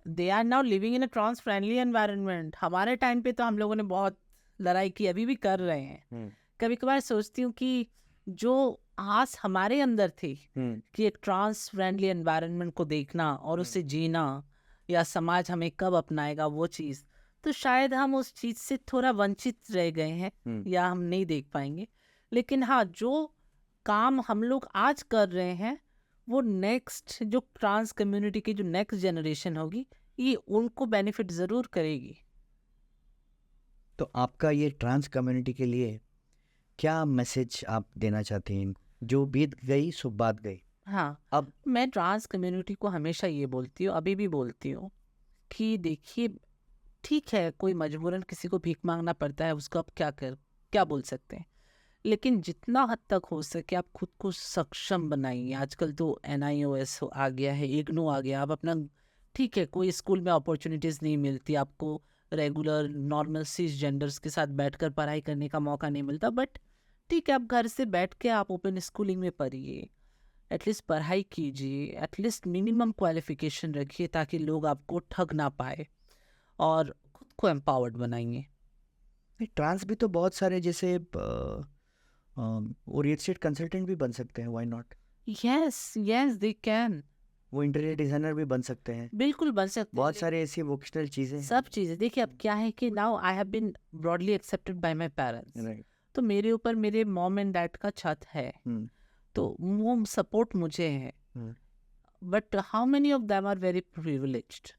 They are now living in a trans friendly environment. हमारे टाइम पे तो हम लोगों ने बहुत लड़ाई की, अभी भी कर रहे हैं। कभी कभार सोचती हूँ कि जो आस हमारे अंदर थी कि एक ट्रांस फ्रेंडली एनवायरनमेंट को देखना और उसे जीना, या समाज हमें कब अपनाएगा वो चीज़, तो शायद हम उस चीज़ से थोड़ा वंचित रह गए हैं या हम नहीं देख पाएंगे। लेकिन हाँ, जो काम हम लोग आज कर रहे हैं वो नेक्स्ट जो ट्रांस कम्युनिटी की जो नेक्स्ट जनरेशन होगी ये उनको बेनिफिट ज़रूर करेगी। तो आपका ये ट्रांस कम्युनिटी के लिए क्या मैसेज आप देना चाहते हैं? जो बीत गई सो बात गई। हाँ, अब मैं ट्रांस कम्युनिटी को हमेशा ये बोलती हूँ, अभी भी बोलती हूँ कि देखिए, ठीक है, कोई मजबूरन किसी को भीख मांगना पड़ता है, उसको आप क्या बोल सकते हैं। लेकिन जितना हद तक हो सके आप खुद को सक्षम बनाइए। आजकल तो NIOS आ गया है, इग्नू आ गया। आप अपना, ठीक है, कोई स्कूल में अपॉर्चुनिटीज़ नहीं मिलती आपको, रेगुलर नॉर्मल सिस जेंडर्स के साथ बैठकर पढ़ाई करने का मौका नहीं मिलता, बट ठीक है, आप घर से बैठ के आप ओपन स्कूलिंग में पढ़िए, एटलीस्ट पढ़ाई कीजिए, एटलीस्ट मिनिमम क्वालिफिकेशन रखिए ताकि लोग आपको ठग ना पाए और खुद को एम्पावर्ड बनाइए। ट्रांस भी तो बहुत सारे, जैसे वो रियल एस्टेट कंसल्टेंट भी बन सकते हैं, why not? Yes yes they can, वो इंटीरियर डिजाइनर भी बन सकते हैं। बिल्कुल बन सकते हैं। बहुत सारे ऐसी वोकेशनल चीज़ें हैं। सब चीज़ें देखिए, अब क्या है कि now I have been broadly accepted by my parents, Right. तो मेरे ऊपर मेरे मॉम एंड डैड का छत है, हम्म, तो वो सपोर्ट मुझे है। Hmm, but how many of them are very privileged?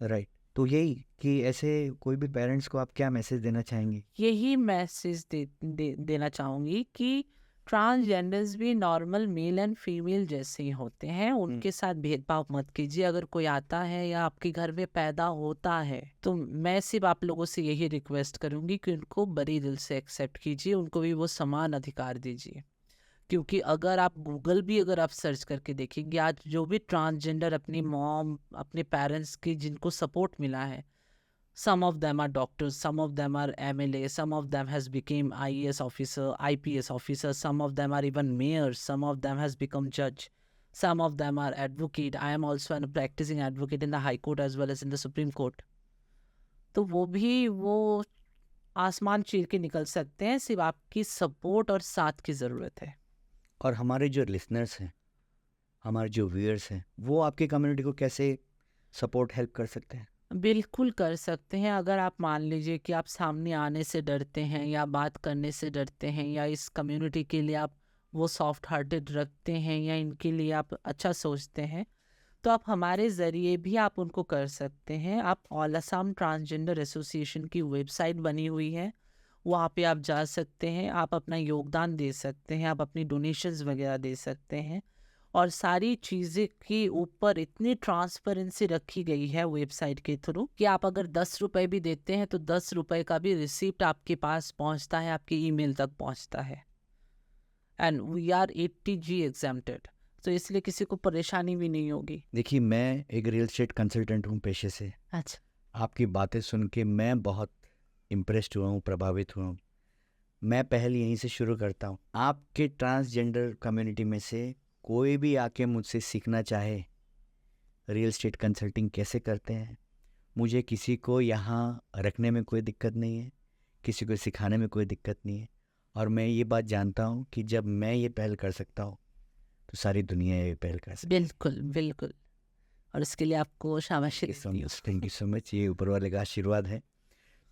Right. तो यही कि ऐसे कोई भी पेरेंट्स को आप क्या मैसेज देना चाहेंगे? यही मैसेज देना चाहूँगी कि ट्रांसजेंडर्स भी नॉर्मल मेल एंड फीमेल जैसे ही होते हैं, उनके साथ भेदभाव मत कीजिए। अगर कोई आता है या आपके घर में पैदा होता है तो मैं सिर्फ आप लोगों से यही रिक्वेस्ट करूँगी कि उनको बड़ी दिल से एक्सेप्ट कीजिए, उनको भी वो समान अधिकार दीजिए। क्योंकि अगर आप गूगल भी अगर आप सर्च करके देखेंगे, आज जो भी ट्रांसजेंडर अपनी मॉम अपने पेरेंट्स की जिनको सपोर्ट मिला है, some of them are doctors, some of them are MLA, some of them has become IAS officer, IPS officer, some of them are even mayors, some of them has become judge, some of them are advocate. I am also a practicing advocate in the High Court as well as in the Supreme Court. तो वो आसमान चीर के निकल सकते हैं, सिर्फ आपकी सपोर्ट और साथ की ज़रूरत है। और हमारे जो लिसनर्स हैं, हमारे जो व्यूअर्स हैं, वो आपकी कम्युनिटी को कैसे सपोर्ट हेल्प कर सकते हैं? बिल्कुल कर सकते हैं। अगर आप मान लीजिए कि आप सामने आने से डरते हैं या बात करने से डरते हैं या इस कम्युनिटी के लिए आप वो सॉफ्ट हार्टेड रखते हैं या इनके लिए आप अच्छा सोचते हैं, तो आप हमारे ज़रिए भी आप उनको कर सकते हैं। आप ऑल असम ट्रांसजेंडर एसोसिएशन की वेबसाइट बनी हुई है, वहाँ पे आप जा सकते हैं, आप अपना योगदान दे सकते हैं, आप अपनी डोनेशंस वगैरह दे सकते हैं। और सारी चीज़ें के ऊपर इतनी ट्रांसपेरेंसी रखी गई है वेबसाइट के थ्रू कि आप अगर 10 रुपए भी देते हैं तो 10 रुपए का भी रिसिप्ट आपके पास पहुंचता है, आपके ईमेल तक पहुंचता है। And we are 80G exempted, तो इसलिए किसी को परेशानी भी नहीं होगी। देखिए, मैं एक रियल एस्टेट कंसल्टेंट हूँ पेशे से। अच्छा, आपकी बातें सुन के मैं बहुत इम्प्रेस्ड हुआ हूँ, प्रभावित हुआ हूँ। मैं पहले यहीं से शुरू करता हूँ। आपके ट्रांसजेंडर कम्युनिटी में से कोई भी आके मुझसे सीखना चाहे रियल एस्टेट कंसल्टिंग कैसे करते हैं, मुझे किसी को यहाँ रखने में कोई दिक्कत नहीं है, किसी को सिखाने में कोई दिक्कत नहीं है। और मैं ये बात जानता हूँ कि जब मैं ये पहल कर सकता हूँ तो सारी दुनिया ये पहल कर सकती बिल्कुल बिल्कुल, और इसके लिए आपको शाबाशी है। देती हूँ। थैंक यू सो मच, ये ऊपर वाले का आशीर्वाद है।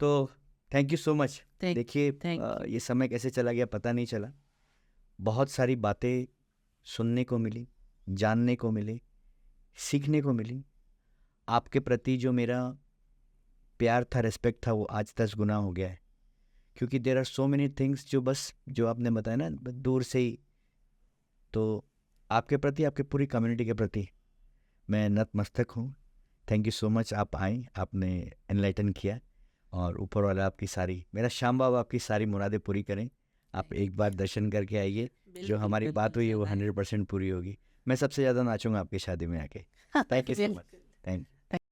तो thank you so much. Thank- देखिए, thank ये समय कैसे चला गया पता नहीं चला। बहुत सारी बातें सुनने को मिली, जानने को मिली, सीखने को मिली। आपके प्रति जो मेरा प्यार था, रिस्पेक्ट था, वो आज 10 गुना हो गया है। क्योंकि there are so many things जो आपने बताया ना दूर से ही, तो आपके प्रति, आपके पूरी कम्युनिटी के प्रति मैं नतमस्तक हूँ। Thank you so much. आप आए, आपने एनलाइटन किया, और ऊपर वाला आपकी सारी, मेरा श्याम बाबा आपकी सारी मुरादें पूरी करें। आप एक बार दर्शन करके आइए, जो हमारी बात हुई है वो 100% पूरी होगी। मैं सबसे ज़्यादा नाचूंगा आपकी शादी में आके। Thank you so much. Thank